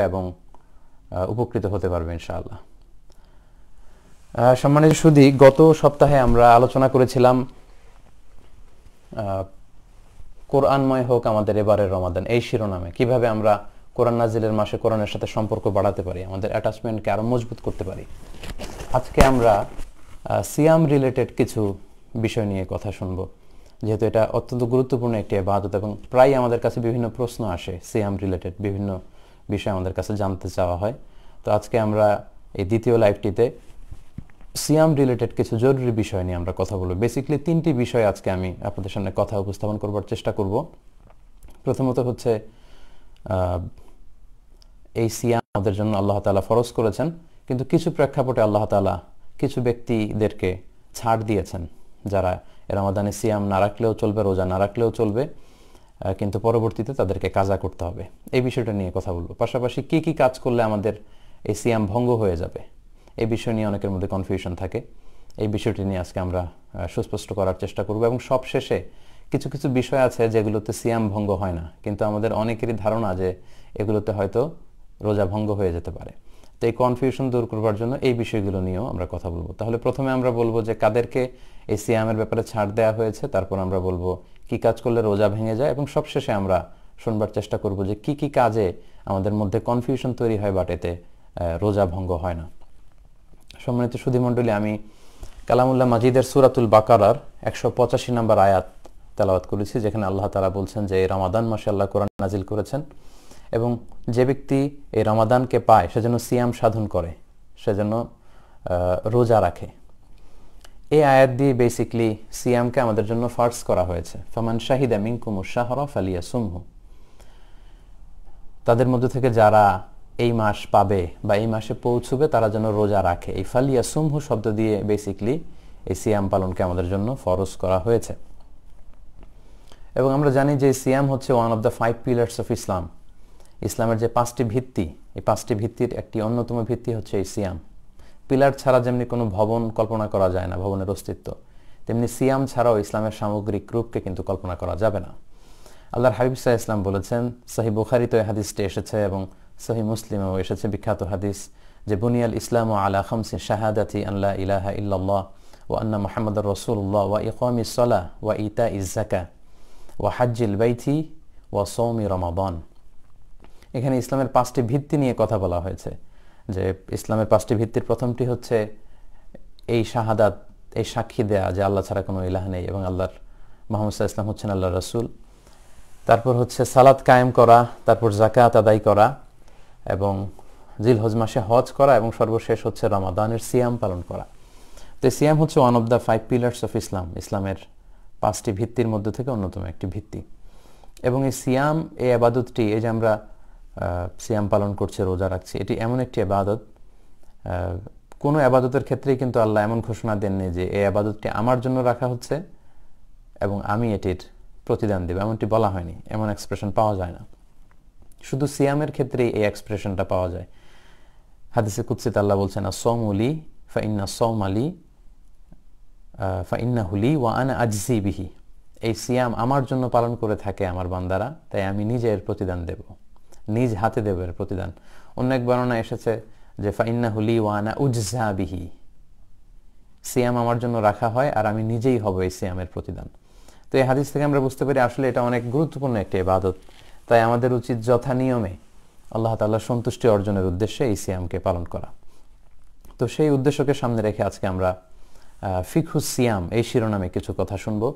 এবং উপকৃত হতে পারবে ইনশাআল্লাহ। সম্মানিত সুধী, গত সপ্তাহে আমরা আলোচনা করেছিলাম কোরআনময় হোক আমাদের এবারের রমাদান এই শিরোনামে কিভাবে আমরা কোরআন নাজিলের মাসে কোরআনের সাথে সম্পর্ক বাড়াতে পারি, আমাদের অ্যাটাচমেন্টকে আরো মজবুত করতে পারি। আজকে আমরা সিয়াম রিলেটেড কিছু বিষয় নিয়ে কথা শুনবো, যেহেতু এটা অত্যন্ত গুরুত্বপূর্ণ একটি ইবাদত এবং প্রায় আমাদের কাছে বিভিন্ন প্রশ্ন আসে সিয়াম রিলেটেড, বিভিন্ন বিষয় আমাদের কাছে জানতে চাওয়া হয়। তো আজকে আমরা এই দ্বিতীয় লাইভটিতে সিয়াম রিলেটেড কিছু জরুরি বিষয় নিয়ে আমরা কথা বলবো। বেসিক্যালি তিনটি বিষয় আজকে আমি আপনাদের সামনে কথা উপস্থাপন করবার চেষ্টা করব। প্রথমত হচ্ছে এই সিয়াম আমাদের জন্য আল্লাহ তাআলা ফরজ করেছেন, কিন্তু কিছু প্রেক্ষাপটে আল্লাহ তাআলা কিছু ব্যক্তিদেরকে ছাড় দিয়েছেন, যারা রমাদানে সিয়াম না রাখলেও চলবে, রোজা না রাখলেও চলবে, কিন্তু পরবর্তীতে তাদেরকে কাজা করতে হবে। এই বিষয়টা নিয়ে কথা বলবো। পাশাপাশি কি কি কাজ করলে আমাদের এই সিয়াম ভঙ্গ হয়ে যাবে, এই বিষয় নিয়ে অনেকের মধ্যে কনফিউশন থাকে। এই বিষয়টি নিয়ে আজকে আমরা সুস্পষ্ট করার চেষ্টা করব এবং সবশেষে কিছু কিছু বিষয় আছে যেগুলোতে সিয়াম ভঙ্গ হয় না, কিন্তু আমাদের অনেকেরই ধারণা যে এগুলোতে হয়তো রোজা ভঙ্গ হয়ে যেতে পারে। তো এই কনফিউশন দূর করবার জন্য এই বিষয়গুলো নিয়েও আমরা কথা বলবো। তাহলে প্রথমে আমরা বলবো যে কাদেরকে এই সিয়ামের ব্যাপারে ছাড় দেওয়া হয়েছে, তারপর আমরা বলবো কি কাজ করলে রোজা ভেঙে যায়, এবং সবশেষে আমরা শুনবার চেষ্টা করব যে কি কি কাজে আমাদের মধ্যে কনফিউশন তৈরি হয় বাট এতে রোজা ভঙ্গ হয় না। সম্মানিত সুধী মণ্ডলী, আমি কালামুল্লাহ মাজিদের সূরাতুল বাকারার 185 নম্বর আয়াত তেলাওয়াত করেছি, যেখানে আল্লাহ তাআলা বলছেন যে এই রমাদান মাসে আল্লাহ কোরআন নাজিল করেছেন এবং যে ব্যক্তি এই রমাদানকে পায় সে যেন সিয়াম সাধন করে, সে যেন রোজা রাখে। এই আয়াত দিয়ে বেসিক্যালি সিয়ামকে আমাদের জন্য ফার্জ করা হয়েছে। ফামান শাহিদা মিনকুমুশ শাহরা ফালিয়াসুমহু, তাদের মধ্যে থেকে যারা এই মাস পাবে বা এই মাসে পৌঁছবে তারা যেন রোজা রাখে। এই ফালিয়াসুমহু শব্দ দিয়ে বেসিক্যালি এই সিয়াম পালনকে আমাদের জন্য ফরজ করা হয়েছে। এবং আমরা জানি যে সিয়াম হচ্ছে one of the 5 pillars of Islam. ইসলামের যে 5টি ভিত্তি, এই 5টি ভিত্তির একটি অন্যতম ভিত্তি হচ্ছে এই সিয়াম। পিলার ছাড়া যেমনি কোনো ভবন কল্পনা করা যায় না, ভবনের অস্তিত্ব, তেমনি সিয়াম ছাড়াও ইসলামের সামগ্রিক রূপকে কিন্তু কল্পনা করা যাবে না। আল্লাহর হাবিব সাল্লাল্লাহু আলাইহি ওয়াসাল্লাম বলেছেন, সহিহ বুখারীতে এই হাদিসটি এসেছে এবং সহিহ মুসলিমেও এসেছে, বিখ্যাত হাদিস, যে বুনিয়াল ইসলামু আলা খামসি শাহাদাতি আন লা ইলাহা ইল্লাল্লাহ ওয়া আন্না মুহাম্মাদার রাসূলুল্লাহ ওয়া ইকামিস সালাহ ওয়া ইতাইজ যাকাহ ওয়া হাজ্জিল বাইতি ওয়া সাওমি রমাদান। এখানে ইসলামের 5টি ভিত্তি নিয়ে কথা বলা হয়েছে, যে ইসলামের 5টি ভিত্তির প্রথমটি হচ্ছে এই শাহাদাত, এই সাক্ষী দেয়া যে আল্লাহ ছাড়া কোনো ইলাহ নেই এবং আল্লাহর মুহাম্মদ সাল্লাল্লাহু আলাইহি ওয়াসাল্লাম হচ্ছেন আল্লাহর রাসূল। তারপর হচ্ছে সালাত কায়েম করা, তারপর যাকাত আদায় করা এবং জিলহজ মাসে হজ করা, এবং সর্বশেষ হচ্ছে রমাদানের সিয়াম পালন করা। তো সিয়াম হচ্ছে one of the 5 pillars of Islam, ইসলামের 5টি ভিত্তির মধ্যে থেকে অন্যতম একটি ভিত্তি। এবং এই সিয়াম, এই ইবাদতটি, এই যে আমরা সিয়াম পালন করছি, রোজা রাখছি, এটি এমন একটি ইবাদত, কোনো ইবাদতের ক্ষেত্রেই কিন্তু আল্লাহ এমন ঘোষণা দেননি যে এই ইবাদতটি আমার জন্য রাখা হচ্ছে এবং আমি এটির প্রতিদান দেব, এমনটি বলা হয়নি, এমন এক্সপ্রেশন পাওয়া যায় না। শুধু সিয়ামের ক্ষেত্রেই এই এক্সপ্রেশনটা পাওয়া যায়। হাদিসে কুদসিতে আল্লাহ বলছেন, আস-সাওমু লি ফাইন্না সাওমা লি ফাইন্নাহু লি ওয়া আনা আজজি বিহি, এই সিয়াম আমার জন্য পালন করে থাকে আমার বান্দারা, তাই আমি নিজে এর প্রতিদান দেব, নিজ হাতে দেব এর প্রতিদান। অন্য এক বর্ণনা এসেছে যে ফাইন্নাহু লি ওয়া আনা উজজা বিহি, সিয়াম আমার জন্য রাখা হয় আর আমি নিজেই হব এই সিয়ামের প্রতিদান। তো এই হাদিস থেকে আমরা বুঝতে পারি আসলে এটা অনেক গুরুত্বপূর্ণ একটি ইবাদত, তাই আমাদের উচিত যথা নিয়মে আল্লাহ তাআলার সন্তুষ্টি অর্জনের উদ্দেশ্যে এই সিয়ামকে পালন করা। তো সেই উদ্দেশ্যকে সামনে রেখে আজকে আমরা ফিকহুস সিয়াম এই শিরোনামে কিছু কথা শুনবো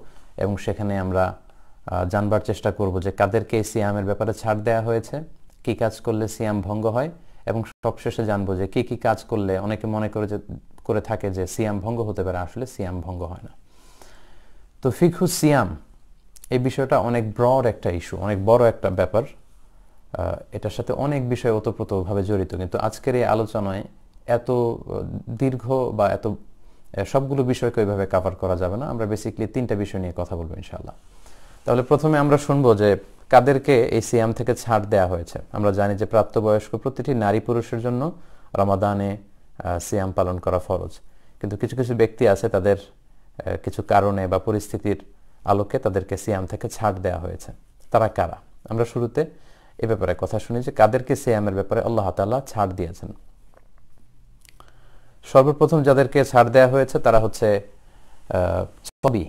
এবং সেখানে আমরা জানবার চেষ্টা করব যে কাদেরকে এই সিয়ামের ব্যাপারে ছাড় দেওয়া হয়েছে, কি কাজ করলে সিয়াম ভঙ্গ হয়, এবং সবশেষে জানবো যে কি কি কাজ করলে অনেকে মনে করে থাকে যে সিয়াম ভঙ্গ হতে পারে, আসলে সিয়াম ভঙ্গ হয় না। তো ফিকহুস সিয়াম এই বিষয়টা অনেক ব্রড একটা ইস্যু, অনেক বড় একটা ব্যাপার, এটার সাথে অনেক বিষয় ওতপ্রোতভাবে জড়িত, কিন্তু আজকের এই আলোচনায় এত দীর্ঘ বা এত সবগুলো বিষয়কে ওইভাবে কভার করা যাবে না। আমরা বেসিক্যালি 3টা বিষয় নিয়ে কথা বলবো ইনশাআল্লাহ। তাহলে প্রথমে আমরা শুনবো যে কাদেরকে এই সিয়াম থেকে ছাড় দেওয়া হয়েছে। আমরা জানি যে প্রাপ্তবয়স্ক প্রতিটি নারী পুরুষের জন্য রমাদানে সিয়াম পালন করা ফরজ, কিন্তু কিছু কিছু ব্যক্তি আছে তাদের কিছু কারণে বা পরিস্থিতির আলোকে তাদেরকে সিয়াম থেকে ছাড় দেওয়া হয়েছে। তারা কারা? আমরা শুরুতে এ ব্যাপারে কথা শুনি যে কাদেরকে সিয়ামের ব্যাপারে আল্লাহ তাআলা ছাড় দিয়েছেন। সর্বপ্রথম যাদেরকে ছাড় দেওয়া হয়েছে তারা হচ্ছে সবই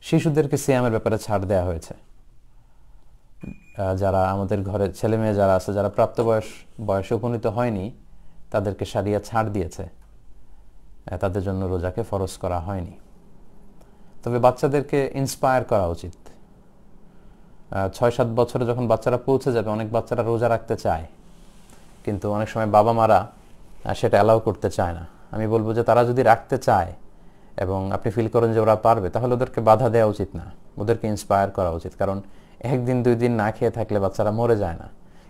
শিশুদেরকে সিয়ামের ব্যাপারে ছাড় দেওয়া হয়েছে। যারা আমাদের ঘরে ছেলে মেয়ে যারা আছে, যারা বয়সে উপনীত হয়নি, তাদেরকে শারিয়া ছাড় দিয়েছে, তাদের জন্য রোজাকে ফরজ করা হয়নি। তবে বাচ্চাদেরকে ইন্সপায়ার করা উচিত। 6-7 বছরে যখন বাচ্চারা পৌঁছে যাবে, অনেক বাচ্চারা রোজা রাখতে চায়, কিন্তু অনেক সময় বাবা মারা সেটা অ্যালাউ করতে চায় না। আমি বলবো যে তারা যদি রাখতে চায় এবং আপনি ফিল করেন যে ওরা পারবে, তাহলে ওদেরকে বাধা দেওয়া উচিত না, ওদেরকে ইন্সপায়ার করা উচিত। কারণ 1 দিন 2 দিন না খেয়ে থাকলে বাচ্চারা মরে যায় না,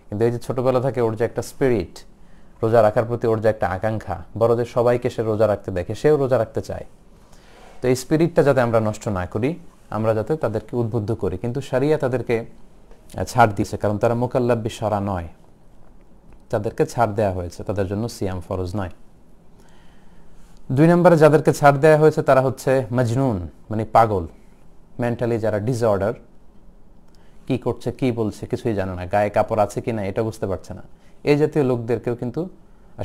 কিন্তু এই যে ছোটবেলা থেকে ওর যে একটা স্পিরিট, রোজা রাখার প্রতি ওর যে একটা আকাঙ্ক্ষা, বড়দের সবাইকে সে রোজা রাখতে দেখে, সেও রোজা রাখতে চায়। তো এই স্পিরিটটা যাতে আমরা নষ্ট না করি, আমরা যাতে তাদেরকে উদ্বুদ্ধ করি। কিন্তু শারিয়া তাদেরকে ছাড় দিয়েছে, কারণ তারা মুকাল্লাফ বিশরা নয়, তাদেরকে ছাড় দেওয়া হয়েছে, তাদের জন্য সিয়াম ফরজ নয়। 2 নম্বরে যাদেরকে ছাড় দেওয়া হয়েছে তারা হচ্ছে মাজনুন, মানে পাগল, মেন্টালি যারা ডিসঅর্ডার, কি করছে কি বলছে কিছুই জানে না, গায়ে কাপড় আছে কিনা এটা বুঝতে পারছে না, এই জাতীয় লোকদেরকেও কিন্তু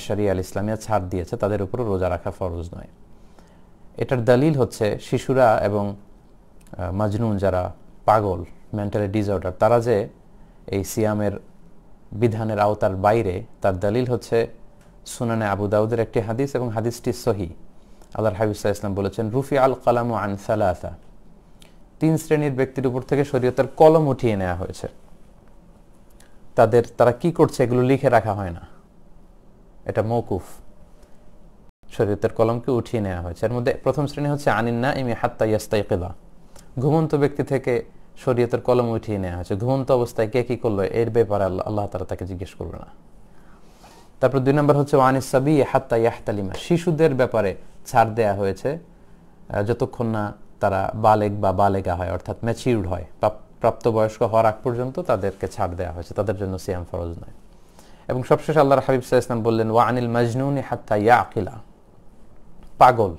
শারিয়া আল ইসলামিয়া ছাড় দিয়েছে, তাদের উপরও রোজা রাখা ফরজ নয়। এটার দলিল হচ্ছে শিশুরা এবং মাজনুন যারা পাগল, মেন্টালি ডিসঅর্ডার, তারা যে এই সিয়ামের বিধানের আওতার বাইরে, তার দলিল হচ্ছে সুনানে আবু দাউদের একটি হাদিস, এবং হাদিসটি সহি। আল্লাহর হাবিব সাল্লাল্লাহু আলাইহি ওয়াসাল্লাম বলেছেন, রুফি আল কালামু আন সালাসা, 3 শ্রেণীর ব্যক্তির উপর থেকে শরীয়তের কলম উঠিয়ে নেওয়া হয়েছে। তারা কি করছে এগুলো লিখে রাখা হয় না, এটা মওকুফ, শরীয়তের কলমকে উঠিয়ে নেওয়া হয়েছে। এর মধ্যে প্রথম শ্রেণী হচ্ছে আনিন নাইমি হাত্তা ইয়াস্তাইকিযা, ঘুমন্ত ব্যক্তি থেকে শরীয়তের কলম উঠিয়ে নেওয়া হয়েছে। ঘুমন্ত অবস্থায় কে কি করলো এর ব্যাপারে আল্লাহ তাআলা তাকে জিজ্ঞেস করবে না। তারপর 2 নম্বর হচ্ছে আনিস সাবি হাত্তা ইয়াহতালিমা, শিশুদের ব্যাপারে ছাড় দেয়া হয়েছে যতক্ষণ না তারা বালেগ বা বালেগা হয়, অর্থাৎ ম্যাচিউরড হয়, প্রাপ্তবয়স্ক হওয়ার আগ পর্যন্ত তাদেরকে ছাড় দেওয়া হয়েছে, তাদের জন্য সিয়াম ফরজ নয়। এবং সবশেষে আল্লাহর হাবিব সাল্লাল্লাহু আলাইহি ওয়াসাল্লাম বললেন, ওয়া আনিল মাজনুনি হাত্তা ইয়াকিলা, পাগল,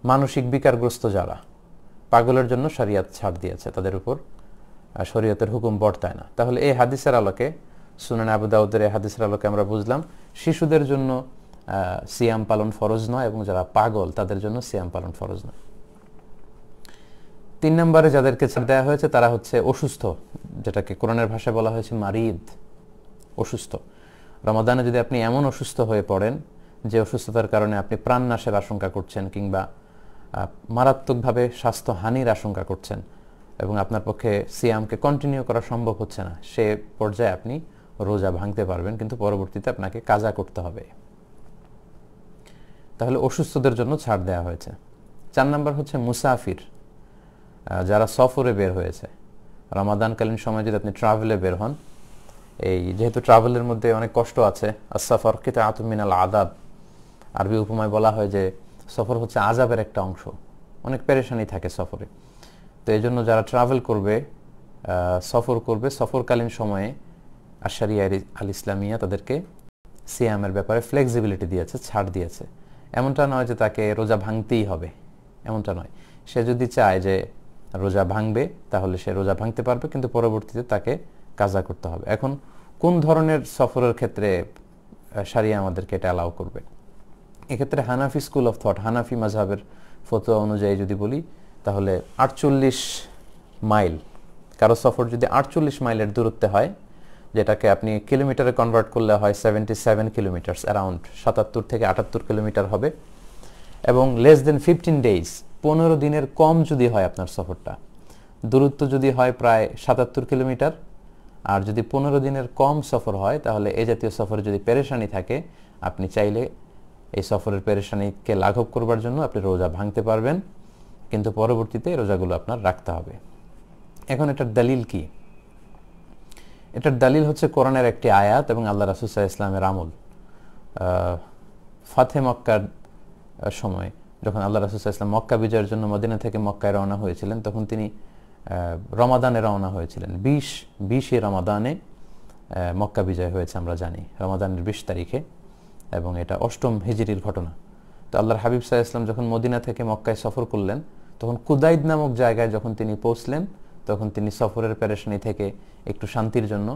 মানসিক বিকারগ্রস্ত যারা, পাগলের জন্য শরীয়ত ছাড় দিয়েছে, তাদের উপর শরীয়তের হুকুম বর্তায় না। তাহলে এই হাদিসের আলোকে, সুনান আবু দাউদের এই হাদিসের আলোকে আমরা বুঝলাম শিশুদের জন্য সিয়াম পালন ফরজ নয়, এবং যারা পাগল তাদের জন্য সিয়াম পালন ফরজ নয়। 3 নম্বরে যাদেরকে ছাড় দেওয়া হয়েছে তারা হচ্ছে অসুস্থ, যেটাকে কোরআনের ভাষায় বলা হয়েছে মারিদ, অসুস্থ। রমাদানে যদি আপনি এমন অসুস্থ হয়ে পড়েন যে অসুস্থতার কারণে আপনি প্রাণনাশের আশঙ্কা করছেন, কিংবা মারাত্মকভাবে স্বাস্থ্যহানির আশঙ্কা করছেন, এবং আপনার পক্ষে সিয়ামকে কন্টিনিউ করা সম্ভব হচ্ছে না, সে পর্যায়ে আপনি রোজা ভাঙতে পারবেন, কিন্তু পরবর্তীতে আপনাকে কাজা করতে হবে। তাহলে অসুস্থদের জন্য ছাড় দেওয়া হয়েছে। 4 নম্বর হচ্ছে মুসাফির, যারা সফরে বের হয়েছে। রমাদানকালীন সময় যদি আপনি ট্রাভেলে বের হন, যেহেতু ট্রাভেলের মধ্যে অনেক কষ্ট আছে, as-সাফর কিতাআতুম মিনাল আযাব, আরবি উপমায় বলা হয় যে সফর হচ্ছে আযাবের একটা অংশ, অনেক পেরেশানি থাকে সফরে। তো এই জন্য যারা ট্রাভেল করবে, সফর করবে, সফরকালীন সময়ে আশ-শারিয়া আল ইসলামিয়া তাদেরকে সিয়ামের ব্যাপারে ফ্লেক্সিবিলিটি দিয়েছে, ছাড় দিয়েছে। এমনটা নয় যে তাকে রোজা ভাঙতেই হবে, এমনটা নয়। সে যদি চায় যে রোজা ভাঙবে, তাহলে সে রোজা ভাঙতে পারবে, কিন্তু পরবর্তীতে তাকে কাজা করতে হবে। এখন কোন ধরনের সফরের ক্ষেত্রে শারিয়া আমাদেরকে এটা অ্যালাউ করবে? এক্ষেত্রে হানাফি স্কুল অফ থট, হানাফি মাযহাবের ফতোয়া অনুযায়ী যদি বলি, তাহলে 48 মাইল, কারো সফর যদি 48 মাইলের দূরত্বে হয়, যেটাকে আপনি কিলোমিটারে কনভার্ট করলে হয় 77 কিলোমিটার, অ্যারাউন্ড 77 থেকে 78 কিলোমিটার হবে, এবং লেস দেন 15 ডেজ, 15 দিনের কম যদি হয় আপনার সফরটা, দূরত্ব যদি হয় প্রায় 77 কিলোমিটার, আর যদি 15 দিনের কম সফর হয়, তাহলে এই জাতীয় সফরে যদি পেরেশানি থাকে, আপনি চাইলে এই সফরের পেরেশানিকে লাঘব করবার জন্য আপনি রোজা ভাঙতে পারবেন, কিন্তু পরবর্তীতে রোজাগুলো আপনার রাখতে হবে। এখন এটার দলিল কি? এটার দলিল হচ্ছে কোরআনের একটি আয়াত এবং আল্লাহ রাসূল সাল্লাল্লাহু আলাইহি ওয়াসাল্লামের আমল। ফাতহে মক্কার সময় যখন আল্লাহ রাসূল সাল্লাল্লাহু আলাইহি ওয়াসাল্লাম মক্কা বিজয়ের জন্য মদিনা থেকে মক্কায় রওনা হয়েছিলেন, তখন তিনি রমাদানে রওনা হয়েছিলেন। 20 রমাদানে মক্কা বিজয় হয়েছে, আমরা জানি রমাদানের 20 তারিখে, এবং এটা 8ম হিজরির ঘটনা। তো আল্লাহর হাবিব সাল্লাল্লাহু আলাইহি ওয়াসাল্লাম যখন মদিনা থেকে মক্কায় সফর করলেন, তখন কুদাইদ নামক জায়গায় যখন তিনি পৌঁছলেন, তখন তিনি সফরের পেরেশানি থেকে একটু শান্তির জন্য,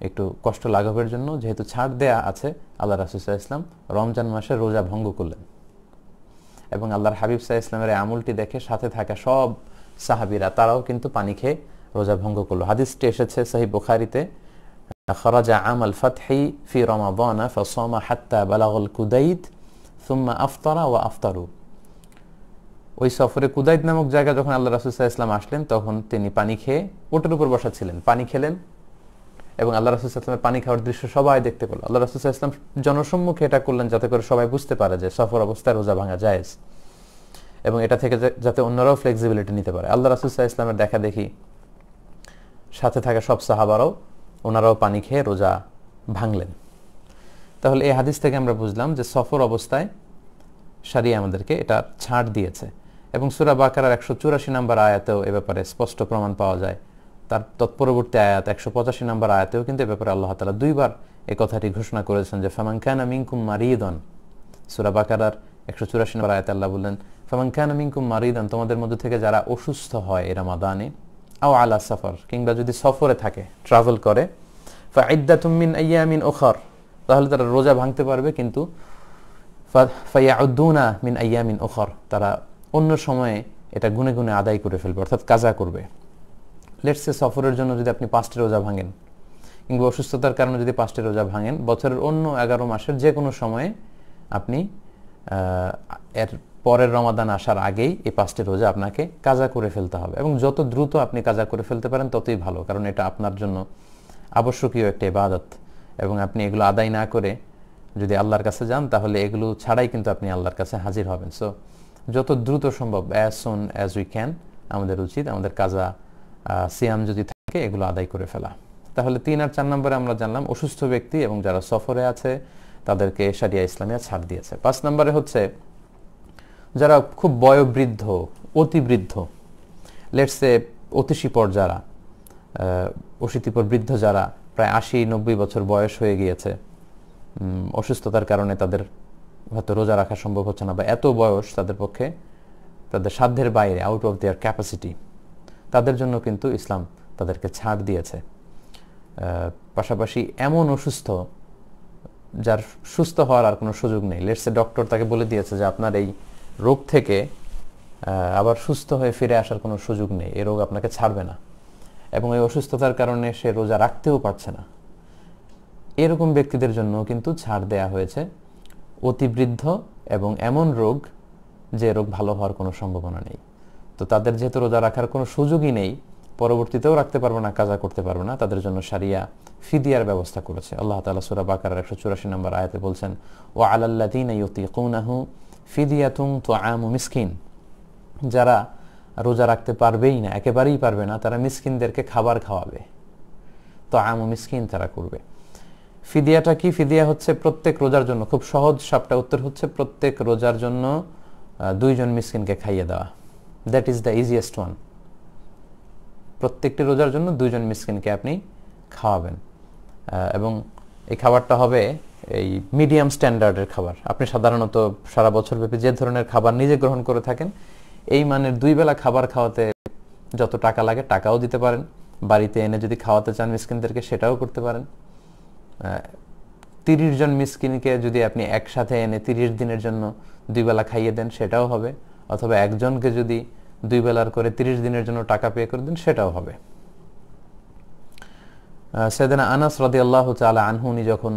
একটু কষ্ট লাঘবের জন্য, যেহেতু ছাড় দেয়া আছে, আল্লাহ রাসূল সাল্লাল্লাহু আলাইহি ওয়াসাল্লাম রমজান মাসে রোজা ভঙ্গ করলেন। এবং আল্লাহর হাবিব সাল্লাল্লাহু আলাইহি ওয়াসাল্লামের আমলটি দেখে সাথে থাকা সব সাহাবীরা তারাও কিন্তু পানি খেয়ে রোজা ভঙ্গ করলো। হাদিসটি এসেছে সহিহ বুখারীতে, খরাজা আমাল ফাতহি ফি রমাদান ফাসামা হাত্তা বালাগাল কুদাইদ সুম্মা আফতারা ওয়া আফতারু। ওই সফরে কুদাইদ নামক জায়গা যখন আল্লাহ রাসূল সাল্লাল্লাহু আলাইহি ওয়াসাল্লাম আসলেন, তখন তিনি পানি খেয়ে ওটের উপর বসা ছিলেন, পানি খেলেন এবং আল্লাহ রাসূল সাল্লাল্লাহু আলাইহি ওয়াসাল্লামের পানি খাওয়ার দৃশ্য সবাই দেখতে পেল। আল্লাহ রাসূল সাল্লাল্লাহু আলাইহি ওয়াসাল্লাম জনসম্মুখে এটা করলেন যাতে করে সবাই বুঝতে পারে যে সফর অবস্থায় রোজা ভাঙা জায়েজ, এবং এটা থেকে যাতে অন্যরাও ফ্লেক্সিবিলিটি নিতে পারে। আল্লাহ রাসূল সাল্লাল্লাহু আলাইহি ওয়াসাল্লামের দেখা দেখি সাথে থাকা সব সাহাবারাও ওনারাও পানি খেয়ে রোজা ভাঙলেন। তাহলে এই হাদিস থেকে আমরা বুঝলাম যে সফর অবস্থায় শরিয়া আমাদেরকে এটা ছাড় দিয়েছে। এবং সূরা বাকারার 184 নম্বর আয়াতেও এ ব্যাপারে স্পষ্ট প্রমাণ পাওয়া যায়। তার তৎপরবর্তী আয়াত 185 নম্বর আয়াতেও কিন্তু এ ব্যাপারে আল্লাহ তাআলা দুইবার এই কথাটি ঘোষণা করেছেন যে ফামান কানা মিনকুম মারিদান। সূরা বাকারার 184 নম্বর আয়াতে আল্লাহ বললেন ফামান কানা মিনকুম মারিদান, তোমাদের মধ্যে থেকে যারা অসুস্থ হয় এই রমাদানে, আও আলা সফর, কিংবা যদি সফরে থাকে, ট্রাভেল করে, ফাইদ্দাতুম মিন আইয়ামিন উখর, তাহলে তারা রোজা ভাঙতে পারবে, কিন্তু ফায়াউদ্দুনা মিন আইয়ামিন উখর, তারা অন্য সময়ে এটা গুনে গুনে আদায় করে ফেলবে, অর্থাৎ কাজা করবে। লেটস সে সফরের জন্য যদি আপনি 5টি রোজা ভাঙেন, কিংবা অসুস্থতার কারণে যদি 5টি রোজা ভাঙেন, বছরের অন্য 11 মাসের যে কোনো সময়ে আপনি এর পরের রমাদান আসার আগেই এই 5টি রোজা আপনাকে কাজা করে ফেলতে হবে। এবং যত দ্রুত আপনি কাজা করে ফেলতে পারেন ততই ভালো, কারণ এটা আপনার জন্য আবশ্যকীয় একটা ইবাদত। এবং আপনি এগুলো আদায় না করে যদি আল্লাহর কাছে যান, তাহলে এগুলো ছাড়াই কিন্তু আপনি আল্লাহর কাছে হাজির হবেন। সো যত দ্রুত সম্ভব, as soon as we can, আমাদের উচিত আমাদের কাজা সিয়াম যদি থাকে এগুলো আদায় করে ফেলা। তাহলে 3 আর 4 নম্বরে আমরা জানলাম অসুস্থ ব্যক্তি এবং যারা সফরে আছে তাদেরকে শরিয়া ইসলামিয়া ছাড় দিয়েছে। 5 নম্বরে হচ্ছে যারা খুব বয়োবৃদ্ধ, অতিবৃদ্ধ, লেটসে অতিশীপর যারা, অশীতিপর বৃদ্ধ যারা প্রায় 80-90 বছর বয়স হয়ে গিয়েছে, অসুস্থতার কারণে তাদের হয়তো রোজা রাখা সম্ভব হচ্ছে না, বা এত বয়স তাদের পক্ষে তাদের সাধ্যের বাইরে, আউট অফ দেয়ার ক্যাপাসিটি, তাদের জন্য কিন্তু ইসলাম তাদেরকে ছাড় দিয়েছে। পাশাপাশি এমন অসুস্থ যার সুস্থ হওয়ার আর কোনো সুযোগ নেই, লেটসে ডক্টর তাকে বলে দিয়েছে যে আপনার এই রোগ থেকে আবার সুস্থ হয়ে ফিরে আসার কোনো সুযোগ নেই, এই রোগ আপনাকে ছাড়বে না, এবং এই অসুস্থতার কারণে সে রোজা রাখতেও পারছে না, এরকম ব্যক্তিদের জন্য কিন্তু ছাড় দেয়া হয়েছে। অতিবৃদ্ধ এবং এমন রোগ যে রোগ ভালো হওয়ার কোনো সম্ভাবনা নেই, তো তাদের যেহেতু রোজা রাখার কোনো সুযোগই নেই, পরবর্তীতেও রাখতে পারবে না, কাজা করতে পারবে না, তাদের জন্য শরিয়া ফিদিয়ার ব্যবস্থা করেছে। আল্লাহ তাআলা সূরা বাকারার 184 নম্বর আয়াতে বলছেন ওয়া আলাল্লাযীনা ইউতিকুনাহু ফিদিয়াতুন তুআমু মিসকিন, যারা রোজা রাখতে পারবেই না, একেবারেই পারবে না, তারা মিসকিনদেরকে খাবার খাওয়াবে, তুআমু মিসকিন তারা করবে। ফিদিয়াটা কি? ফিদিয়া হচ্ছে প্রত্যেক রোজার জন্য, খুব সহজ সাপটা উত্তর হচ্ছে প্রত্যেক রোজার জন্য 2 জন মিসকিনকে খাইয়ে দেওয়া। That is the easiest one. প্রত্যেকটি রোজার জন্য 2 জন মিসকিনকে আপনি খাওয়াবেন, এবং এই খাবারটা হবে এই মিডিয়াম স্ট্যান্ডার্ডের খাবার। আপনি সাধারণত সারা বছরব্যাপী যে ধরনের খাবার নিজে গ্রহণ করে থাকেন, এই মানের 2 বেলা খাবার খাওয়াতে যত টাকা লাগে টাকাও দিতে পারেন, বাড়িতে এনে যদি খাওয়াতে চান মিসকিনদেরকে সেটাও করতে পারেন। 30 জন মিসকিনকে যদি আপনি একসাথে এনে 30 দিনের জন্য 2 বেলা খাইয়ে দেন সেটাও হবে, অথবা একজনকে যদি 2 বেলার করে 30 দিনের জন্য টাকা পে করে দেন সেটাও হবে। সাইয়েদনা আনাস রাদিয়াল্লাহু তাআলা আনহু, উনি যখন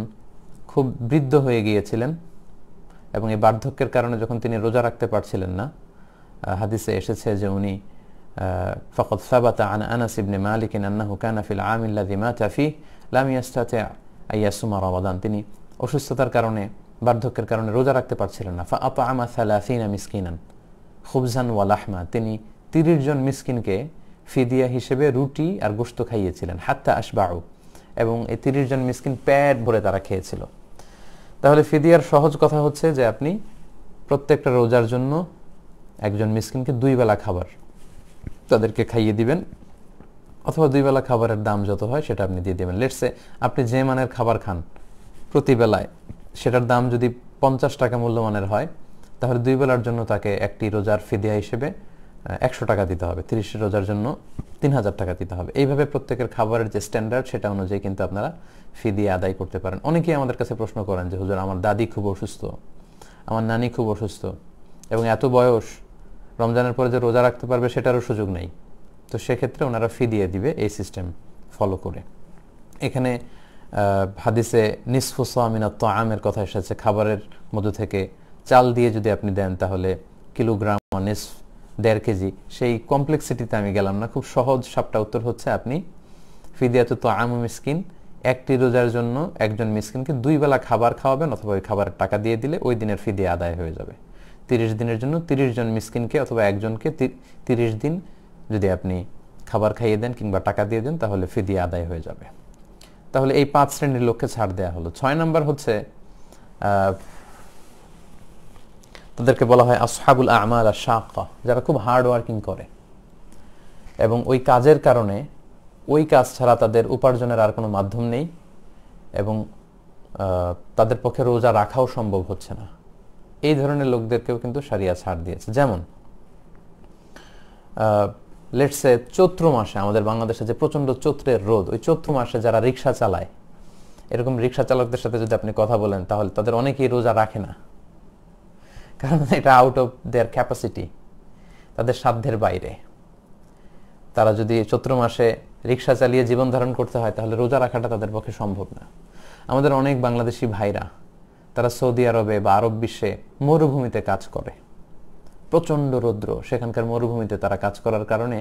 খুব বৃদ্ধ হয়ে গিয়েছিলেন এবং এই বার্ধক্যের কারণে যখন তিনি রোজা রাখতে পারছিলেন না, হাদিসে এসেছে যে উনি ফাকাদ সাবাতা আন আনাস ইবনে মালিক আন্নাহু কানা ফিল আম আল্লাযী মাতা ফীহি লাম ইয়াস্তাতি আইয়াসুমা রমাদান, তিনি অসুস্থতার কারণে, বার্ধক্যের কারণে রোজা রাখতে পারছিলেন না। ফাআতআমা 30 মিসকিনান খুবজান ওয়া লাহমা, তিনি 30 জন মিসকিনকে ফিদিয়া হিসেবে রুটি আর গোশত খাইয়েছিলেন, হাত্তা আশবাউ, এবং এই 30 জন মিসকিন পেট ভরে তারা খেয়েছিল। তাহলে ফিদিয়ার সহজ কথা হচ্ছে যে আপনি প্রত্যেকটা রোজার জন্য একজন মিসকিনকে 2 বেলা খাবার তাদেরকে খাইয়ে দিবেন, অথবা 2 বেলা খাবারের দাম যত হয় সেটা আপনি দিয়ে দেবেন। লেটসে আপনি যে মানের খাবার খান প্রতি বেলায়, সেটার দাম যদি 50 টাকা মূল্যমানের হয়, তাহলে 2 বেলার জন্য তাকে একটি রোজার ফিদিয়া হিসেবে 100 টাকা দিতে হবে, 30 রোজার জন্য 3000 টাকা দিতে হবে। এইভাবে প্রত্যেকের খাবারের যে স্ট্যান্ডার্ড সেটা অনুযায়ী কিন্তু আপনারা ফি দিয়ে আদায় করতে পারেন। অনেকেই আমাদের কাছে প্রশ্ন করেন যে হুজুর আমার দাদি খুব অসুস্থ, আমার নানি খুব অসুস্থ এবং এত বয়স, রমজানের পরে যে রোজা রাখতে পারবে সেটারও সুযোগ নেই, তো সেক্ষেত্রে ওনারা ফি দিয়ে দিবে এই সিস্টেম ফলো করে। এখানে হাদিসে নিসফু সামিনাত তাআমের কথা এসেছে, খাবারের মধ্য থেকে চাল দিয়ে যদি আপনি দেন তাহলে কিলোগ্রাম নিসফ 1.5 কেজি। সেই কমপ্লেক্সিটিতে আমি গেলাম না, খুব সহজ সাপটা উত্তর হচ্ছে আপনি ফিদিয়াতুত তাআমু মিসকিন, একটি রোজার জন্য একজন মিসকিনকে 2 বেলা খাবার খাওয়াবেন অথবা ওই খাবারের টাকা দিয়ে দিলে ওই দিনের ফিদিয়া আদায় হয়ে যাবে। 30 দিনের জন্য 30 জন মিসকিনকে অথবা একজনকে 30 দিন যদি আপনি খাবার খাইয়ে দেন কিংবা টাকা দিয়ে দেন তাহলে ফিদিয়া আদায় হয়ে যাবে। তাহলে এই 5 শ্রেণীর লোককে ছাড় দেওয়া হলো। 6 নম্বর হচ্ছে তাদেরকে বলা হয় আসহাবুল আমাল আশ-শাক্কা, যারা খুব হার্ড ওয়ার্কিং করে এবং ওই কাজের কারণে ওই কাজ ছাড়া তাদের উপার্জনের আর কোনো মাধ্যম নেই এবং তাদের পক্ষে রোজা রাখাও সম্ভব হচ্ছে না। এই ধরনের লোকদেরকেও কিন্তু শরিয়া ছাড় দিয়েছে। যেমন লেটস সে চৈত্র মাসে, আমাদের বাংলাদেশে যে প্রচণ্ড চৈত্রের রোদ, ওই চৈত্র মাসে যারা রিক্সা চালায়, এরকম রিক্সা চালকদের সাথে যদি আপনি কথা বলেন তাহলে তাদের অনেকেই রোজা রাখে না, কারণ এটা আউট অফ দেয়ার ক্যাপাসিটি, তাদের সাধ্যের বাইরে। তারা যদি চৈত্র মাসে রিক্সা চালিয়ে জীবন ধারণ করতে হয় তাহলে রোজা রাখাটা তাদের পক্ষে সম্ভব না। আমাদের অনেক বাংলাদেশি ভাইরা তারা সৌদি আরবে বা আরব বিশ্বে মরুভূমিতে কাজ করে, প্রচণ্ড রৌদ্র, সেখানকার মরুভূমিতে তারা কাজ করার কারণে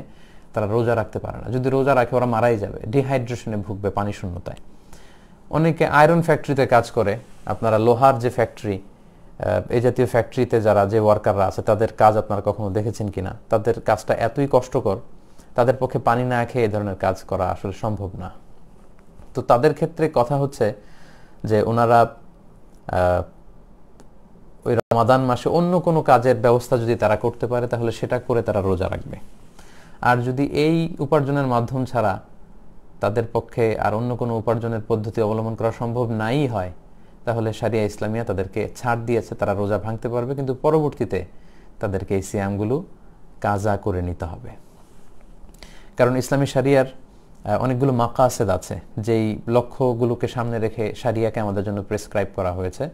তারা রোজা রাখতে পারে না। যদি রোজা রাখে ওরা মারাই যাবে, ডিহাইড্রেশনে ভুগবে, পানি শূন্যতায়। অনেকে আয়রন ফ্যাক্টরিতে কাজ করে, আপনারা লোহার যে ফ্যাক্টরি, এই জাতীয় ফ্যাক্টরিতে যারা যে ওয়ার্কাররা আছে তাদের কাজ আপনারা কখনো দেখেছেন কিনা? তাদের কাজটা এতই কষ্টকর, তাদের পক্ষে পানি না খেয়ে এই ধরনের কাজ করা আসলে সম্ভব না। তো তাদের ক্ষেত্রে কথা হচ্ছে যে ওনারা ওই রমাদান মাসে অন্য কোনো কাজের ব্যবস্থা যদি তারা করতে পারে তাহলে সেটা করে তারা রোজা রাখবে। আর যদি এই উপার্জনের মাধ্যম ছাড়া তাদের পক্ষে আর অন্য কোনো উপার্জনের পদ্ধতি অবলম্বন করা সম্ভব নাই হয়, তাহলে শরিয়া ইসলামিয়া তাদেরকে ছাড় দিয়েছে, তারা রোজা ভাঙতে পারবে, কিন্তু পরবর্তীতে তাদেরকে এই সিয়ামগুলো কাজা করে নিতে হবে। কারণ ইসলামী শরিয়ার অনেকগুলো মাকাসেদ আছে, যেই লক্ষ্যগুলোকে সামনে রেখে শরিয়াকে আমাদের জন্য প্রেসক্রাইব করা হয়েছে।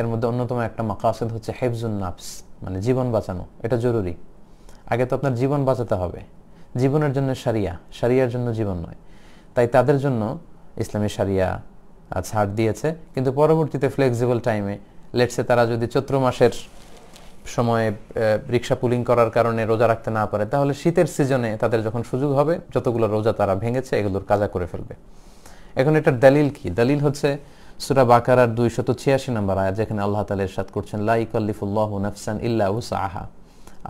এর মধ্যে অন্যতম একটা মাকাসেদ হচ্ছে হিফজুন নাফস, মানে জীবন বাঁচানো। এটা জরুরি। আগে তো আপনার জীবন বাঁচাতে হবে, জীবনের জন্য শরিয়া, শরিয়ার জন্য জীবন নয়। তাই তাদের জন্য ইসলামী শরিয়া ছাড় দিয়েছে, কিন্তু পরবর্তীতে ফ্লেক্সিবল টাইমে, লেটসে তারা যদি চৈত্র মাসের সময়ে রিক্সা পুলিং করার কারণে রোজা রাখতে না পারে, তাহলে শীতের সিজনে তাদের যখন সুযোগ হবে যতগুলো রোজা তারা ভেঙেছে এগুলোর কাজা করে ফেলবে। এখন এটার দলিল কি? দলিল হচ্ছে সূরা বাকারার 286 নম্বর আয়াত, যেখানে আল্লাহ তাআলা ইরশাদ করছেন, লা ইকাল্লিফুল্লাহু নাফসান ইল্লা উসআহা।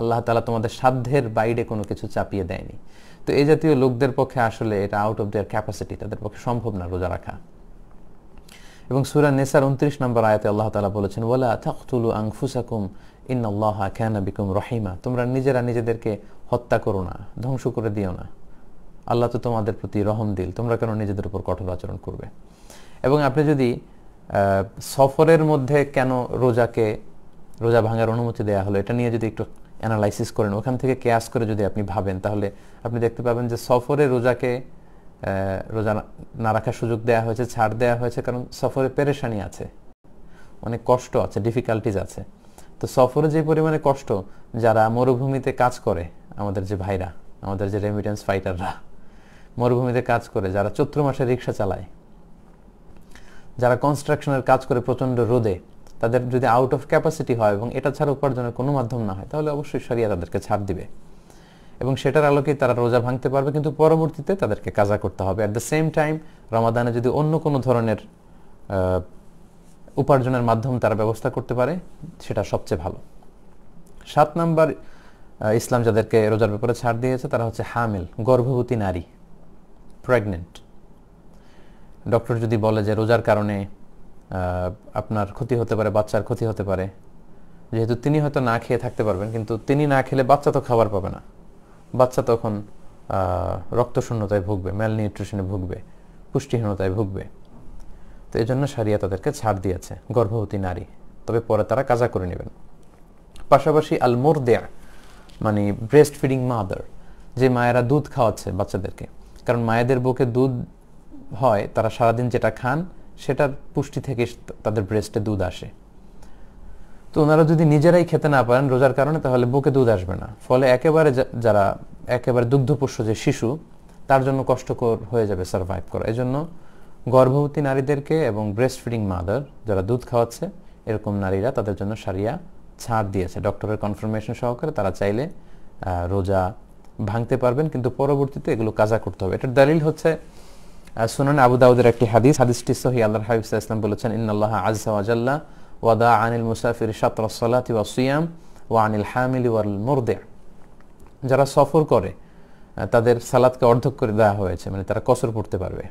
আল্লাহ তাআলা তোমাদের সাধ্যের বাইরে কোনো কিছু চাপিয়ে দেয়নি। তো এই জাতীয় লোকদের পক্ষে আসলে এটা আউট অফ দেয়ার ক্যাপাসিটি, তাদের পক্ষে সম্ভব না রোজা রাখা। এবং সূরা নিসার 29 নম্বর আয়াতে আল্লাহ তাআলা বলেছেন, ওয়ালা তাকতুলু আনফুসাকুম ইন্নাল্লাহা কানা বিকুম রহিমা। তোমরা নিজেরা নিজেদেরকে হত্যা করো না, ধ্বংস করে দিও না, আল্লাহ তো তোমাদের প্রতি রহমদিল, তোমরা কেন নিজেদের উপর কঠোর আচরণ করবে। এবং আপনি যদি সফরের মধ্যে কেন রোজা ভাঙার অনুমতি দেওয়া হলো এটা নিয়ে যদি একটু অ্যানালাইসিস করেন, ওখান থেকে কেয়াস করে যদি আপনি ভাবেন, তাহলে আপনি দেখতে পাবেন যে সফরে রোজা না রাখার সুযোগ দেওয়া হয়েছে, ছাড় দেওয়া হয়েছে, কারণ সফরে পেরেশানি আছে, অনেক কষ্ট আছে, ডিফিকাল্টিজ আছে। তো সফরে যে পরিমাণে কষ্ট, যারা মরুভূমিতে কাজ করে, আমাদের যে ভাইরা, আমাদের যে রেমিটেন্স ফাইটাররা মরুভূমিতে কাজ করে, যারা চৈত্র মাসে রিক্সা চালায়, যারা কনস্ট্রাকশনের কাজ করে প্রচণ্ড রোদে, তাদের যদি আউট অফ ক্যাপাসিটি হয় এবং এটা ছাড়া উপার্জনের কোনো মাধ্যম না হয়, তাহলে অবশ্যই শরিয়া তাদেরকে ছাড় দিবে এবং সেটার আলোকেই তারা রোজা ভাঙতে পারবে, কিন্তু পরবর্তীতে তাদেরকে কাজা করতে হবে। অ্যাট দ্য সেম টাইম রমাদানে যদি অন্য কোনো ধরনের উপার্জনের মাধ্যম তারা ব্যবস্থা করতে পারে সেটা সবচেয়ে ভালো। 7 নম্বর ইসলাম যাদেরকে রোজার ব্যাপারে ছাড় দিয়েছে তারা হচ্ছে হামিল, গর্ভবতী নারী, প্রেগনেন্ট। ডক্টর যদি বলে যে রোজার কারণে আপনার ক্ষতি হতে পারে, বাচ্চার ক্ষতি হতে পারে, যেহেতু তিনি হয়তো না খেয়ে থাকতে পারবেন, কিন্তু তিনি না খেলে বাচ্চা তো খাবার পাবে না, বাচ্চা তখন রক্তশূন্যতায় ভুগবে, ম্যালনিউট্রিশনে ভুগবে, পুষ্টিহীনতায় ভুগবে। তো এই জন্য শরিয়া তাদেরকে ছাড় দিয়েছে, গর্ভবতী নারী, তবে পরে তারা কাজা করে নেবেন। পাশাপাশি আল মুরদিয়া, মানে ব্রেস্ট ফিডিং মাদার, যে মায়েরা দুধ খাওয়াচ্ছে বাচ্চাদেরকে, কারণ মায়েদের বুকে দুধ হয়, তারা সারাদিন যেটা খান সেটার পুষ্টি থেকে তাদের ব্রেস্টে দুধ আসে। তো ওনারা যদি নিজেরাই খেতে না পারেন রোজার কারণে, তাহলে বুকে দুধ আসবে না, ফলে একেবারে যারা একেবারে দুগ্ধপোষ্য যে শিশু, তার জন্য কষ্টকর হয়ে যাবে সার্ভাইভ করা। এজন্য গর্ভবতী নারীদেরকে এবং ব্রেস্ট ফিডিং মাদার যারা দুধ খাওয়াচ্ছে এরকম নারীরা, তাদের জন্য শরিয়া ছাড় দিয়েছে ডক্টরের কনফার্মেশন সহকারে। তারা চাইলে রোজা ভাঙতে পারবেন, কিন্তু পরবর্তীতে এগুলো কাজা করতে হবে। এটার দলিল হচ্ছে সুনান আবু দাউদের একটি হাদিস, হাদিসটি সহিহ। আল্লাহর হাবিব সাল্লাল্লাহু আলাইহি ওয়াসাল্লাম বলেছেন, ইন্নাল্লাহা আযজা ওয়া জাল্লা ওয়াদা আনিল মুসাফির শাতরাস সালাতি ওয়াস সিয়াম ওয়া আনিল হামিলি ওয়াল মুরদি'। যারা সফর করে তাদের সালাতকে অর্ধেক করে দেওয়া হয়েছে, মানে তারা কসর পড়তে পারবে,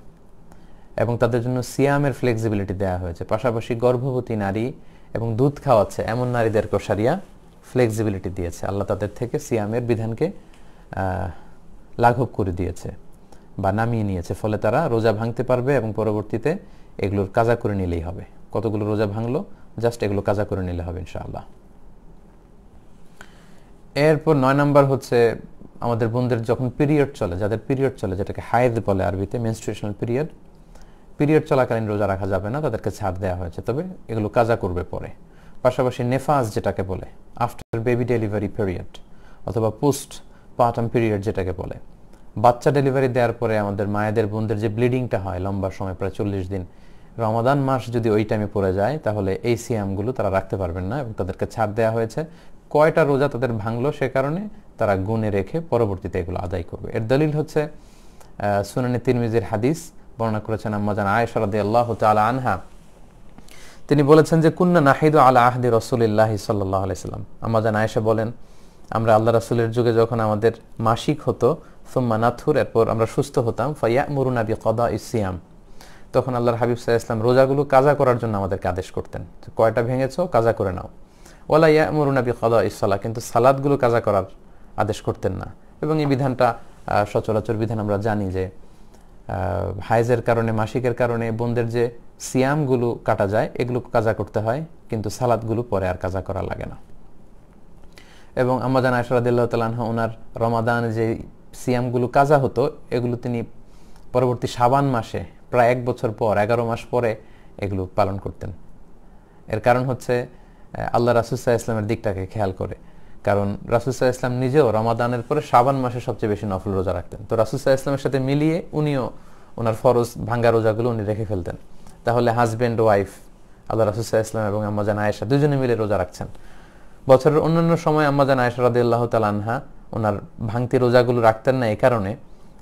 এবং তাদের জন্য সিয়ামের ফ্লেক্সিবিলিটি দেওয়া হয়েছে। পাশাপাশি গর্ভবতী নারী এবং দুধ খাওয়াচ্ছে এমন নারীদেরকে শরিয়া ফ্লেক্সিবিলিটি দিয়েছে। আল্লাহ তাদের থেকে সিয়ামের বিধানকে লাঘব করে দিয়েছে বা নামিয়ে নিয়েছে, ফলে তারা রোজা ভাঙতে পারবে এবং পরবর্তীতে এগুলোর কাজা করে নিলেই হবে। কতগুলো রোজা ভাঙলো, জাস্ট এগুলো কাজা করে নিলে হবে ইনশাআল্লাহ। এরপর 9 নম্বর হচ্ছে আমাদের বোনদের যখন পিরিয়ড চলে, যাদের পিরিয়ড চলে, যেটাকে হায়েদ বলে আরবিতে, মেনস্ট্রুয়েশনাল পিরিয়ড চলাকালীন রোজা রাখা যাবে না, তাদেরকে ছাড় দেওয়া হয়েছে, তবে এগুলো কাজা করবে পরে। পাশাপাশি নেফাজ যেটাকে বলে, আফটার বেবি ডেলিভারি পিরিয়ড অথবা পোস্ট পার্টাম পিরিয়ড যেটাকে বলে, বাচ্চা ডেলিভারি দেওয়ার পরে আমাদের মায়েদের বোনদের যে ব্লিডিংটা হয় লম্বা সময়, প্রায় 40 দিন, রমাদান মাস যদি ওই টাইমে পড়ে যায় তাহলে এই সিয়ামগুলো তারা রাখতে পারবেন না এবং তাদেরকে ছাড় দেওয়া হয়েছে। কয়টা রোজা তাদের ভাঙলো সে কারণে তারা গুনে রেখে পরবর্তীতে এগুলো আদায় করবে। এর দলিল হচ্ছে সুনানে তিরমিজির হাদিস, বর্ণনা করেছেন আম্মা জান আয়েশা রাদিয়াল্লাহু তাআলা আনহা। তিনি বলেছেন যে কুন্না নাহিদু আলা আহদি রাসূলিল্লাহি সাল্লাল্লাহু আলাইহি সাল্লাম। আম্মা জান আয়েশা বলেন, আমরা আল্লাহ রাসূলের যুগে যখন আমাদের মাসিক হতো, সুম্মা নাথুর, এরপর আমরা সুস্থ হতাম, ফায়ামুরুনা বিকাদাইস সিয়াম, তখন আল্লাহর হাবিব সাল্লাল্লাহু আলাইহি ওয়াসাল্লাম রোজাগুলো কাজা করার জন্য আমাদেরকে আদেশ করতেন, কয়টা ভেঙেছো কাজা করে নাও। ওয়ালা ইয়ামুরুনা বিকাদাইস সালাহ, কিন্তু সালাতগুলো কাজা করার আদেশ করতেন না। এবং এই বিধানটা সচরাচর বিধান আমরা জানি যে হাইজের কারণে, মাসিকের কারণে বোনদের যে সিয়ামগুলো কাটা যায় এগুলো কাজা করতে হয়, কিন্তু সালাতগুলো পরে আর কাজা করা লাগে না। এবং আম্মা জান আয়েশা রাদিয়াল্লাহু তাআলা আনহা ওনার রমাদান যে সিয়ামগুলো কাজা হতো এগুলো তিনি পরবর্তী শাবান মাসে প্রায় 1 বছর পর, 11 মাস পরে এগুলো পালন করতেন। এর কারণ হচ্ছে আল্লাহ রাসূল সাল্লাল্লাহু আলাইহি ওয়াসাল্লামের দিকটাকে খেয়াল করে, কারণ রাসূল সাল্লাল্লাহু আলাইহি ওয়াসাল্লাম নিজেও রমাদানের পরে শাবান মাসে সবচেয়ে বেশি নফল রোজা রাখতেন। তো রাসূল সাল্লাল্লাহু আলাইহি ওয়াসাল্লামের সাথে মিলিয়ে উনিও ওনার ফরজ ভাঙ্গা রোজাগুলো উনি রেখে ফেলতেন। তাহলে হাজব্যান্ড ওয়াইফ আল্লাহ রাসূল সাল্লাল্লাহু আলাইহি ওয়াসাল্লাম এবং আম্মা জান আয়েশা দুজনে মিলে রোজা রাখছেন। বছরের অন্যান্য সময় আম্মা জান আয়েশা রাদিয়াল্লাহু তাআলা আনহা ওনার ভাঙতি রোজাগুলো রাখতেন না, এই কারণে,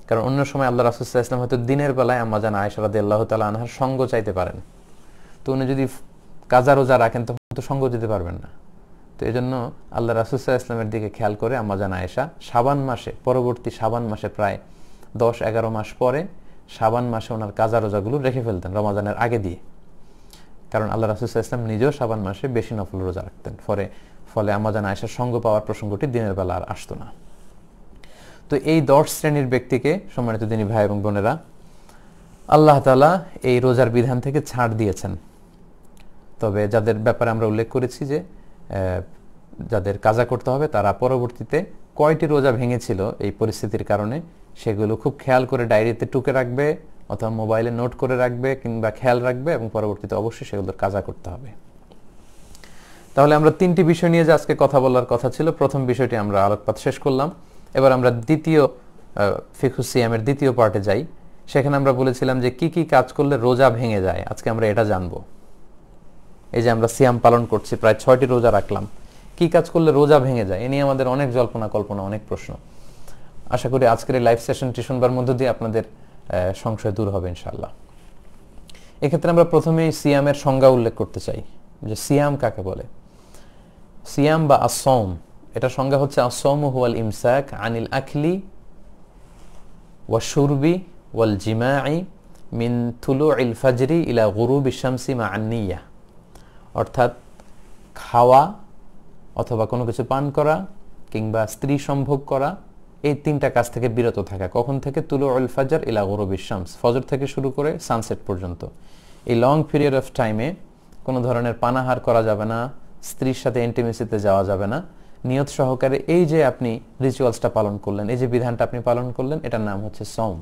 কারণ অন্য সময় আল্লাহ রাসূল সাল্লাল্লাহু আলাইহি ওয়াসাল্লাম হয়তো দিনের বেলায় আম্মা জান আয়েশা রাদিয়াল্লাহু তাআলা আনহার সঙ্গ চাইতে পারেন। তো উনি যদি কাজা রোজা রাখেন তখন তো সঙ্গ দিতে পারবেন না। তো এই জন্য আল্লাহ রাসূল সাল্লাল্লাহু আলাইহি ওয়াসাল্লামের দিকে খেয়াল করে আম্মা জান আয়েশা শাবান মাসে, পরবর্তী শাবান মাসে প্রায় 10-11 মাস পরে শাবান মাসে ওনার কাজা রোজাগুলো রেখে ফেলতেন রমাদানের আগে দিয়ে, কারণ আল্লাহ রাসূল সাল্লাল্লাহু আলাইহি ওয়াসাল্লাম নিজেও শাবান মাসে বেশি নফল রোজা রাখতেন। ফলে আম্মা জান আয়েশার সঙ্গ পাওয়ার প্রসঙ্গটি দিনের বেলা আর আসতো না। তো এই 10 শ্রেণীর ব্যক্তিকে, সম্মানিত দিনী ভাই এবং বোনেরা, আল্লাহ তাআলা এই রোজার বিধান থেকে ছাড় দিয়েছেন। তবে যাদের ব্যাপারে আমরা উল্লেখ করেছি যে যাদের কাজা করতে হবে, তারা পরবর্তীতে কয়টি রোজা ভেঙেছিল এই পরিস্থিতির কারণে সেগুলো খুব খেয়াল করে ডায়েরিতে টুকে রাখবে অথবা মোবাইলে নোট করে রাখবে কিংবা খেয়াল রাখবে এবং পরবর্তীতে অবশ্যই সেগুলোর কাজা করতে হবে। তাহলে আমরা 3টি বিষয় নিয়ে যে আজকে কথা বলার কথা ছিল, প্রথম বিষয়টি আমরা আলোকপাত শেষ করলাম। এবার আমরা দ্বিতীয় ফিকহুস সিয়ামের দ্বিতীয় পার্টে যাই। সেখানে আমরা বলেছিলাম যে কি কি কাজ করলে রোজা ভেঙে যায়, আজকে আমরা এটা জানবো। এই যে আমরা সিয়াম পালন করছি, প্রায় 6টি রোজা রাখলাম, কি কাজ করলে রোজা ভেঙে যায় এ নিয়ে আমাদের অনেক জল্পনা কল্পনা, অনেক প্রশ্ন। আশা করি আজকের এই লাইভ সেশনটি শুনবার মধ্য দিয়ে আপনাদের সংশয় দূর হবে ইনশাআল্লাহ। এক্ষেত্রে আমরা প্রথমেই সিয়ামের সংজ্ঞা উল্লেখ করতে চাই যে সিয়াম কাকে বলে। সিয়াম বা আসসাওম, এটা সংজ্ঞা হচ্ছে আসসাওমু হুয়াল ইমসাক আনিল আকলি ওয়া শুরবি ওয়াল জিমাই মিন তুলুইল ফাজরি ইলা গুরুবিশ শামসি মা আন-নিয়া। অর্থাৎ খাওয়া অথবা কোনো কিছু পান করা কিংবা স্ত্রী সম্ভোগ করা, এই 3টা কাজ থেকে বিরত থাকা। কখন থেকে? তুলুউল ফাজর ইলা গুরুবিশ শামস, ফজর থেকে শুরু করে সানসেট পর্যন্ত। এই লং পিরিয়ড অফ টাইমে কোনো ধরনের পানাহার করা যাবে না, স্ত্রীর সাথে ইন্টিমেসিতে যাওয়া যাবে না নিয়ত সহকারে এই যে আপনি রিচুয়ালসটা পালন করলেন, এই যে বিধানটা আপনি পালন করলেন, এটার নাম হচ্ছে সওম।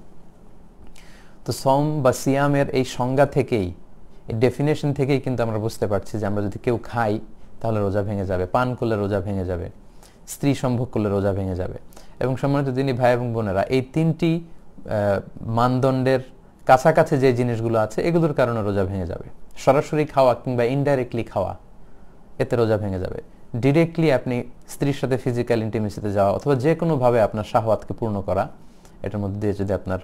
তো সওম বা সিয়ামের এই সংজ্ঞা থেকেই, এই ডেফিনেশন থেকেই কিন্তু আমরা বুঝতে পারছি যে আমরা যদি কেউ খাই তাহলে রোজা ভেঙে যাবে, পান করলে রোজা ভেঙে যাবে, স্ত্রী সম্ভোগ করলে রোজা ভেঙে যাবে। এবং সম্মানিত দিনী ভাই এবং বোনেরা, এই তিনটি মানদণ্ডের কাছাকাছি যে জিনিসগুলো আছে এগুলোর কারণে রোজা ভেঙে যাবে। সরাসরি খাওয়া কিংবা ইনডাইরেক্টলি খাওয়া, এতে রোজা ভেঙে যাবে। ডিরেক্টলি আপনি স্ত্রীর সাথে ফিজিক্যাল ইন্টিমেসিতে যাওয়া অথবা যে কোনোভাবে আপনার শাহওয়াতকে পূর্ণ করা, এটার মধ্যে দিয়ে যদি আপনার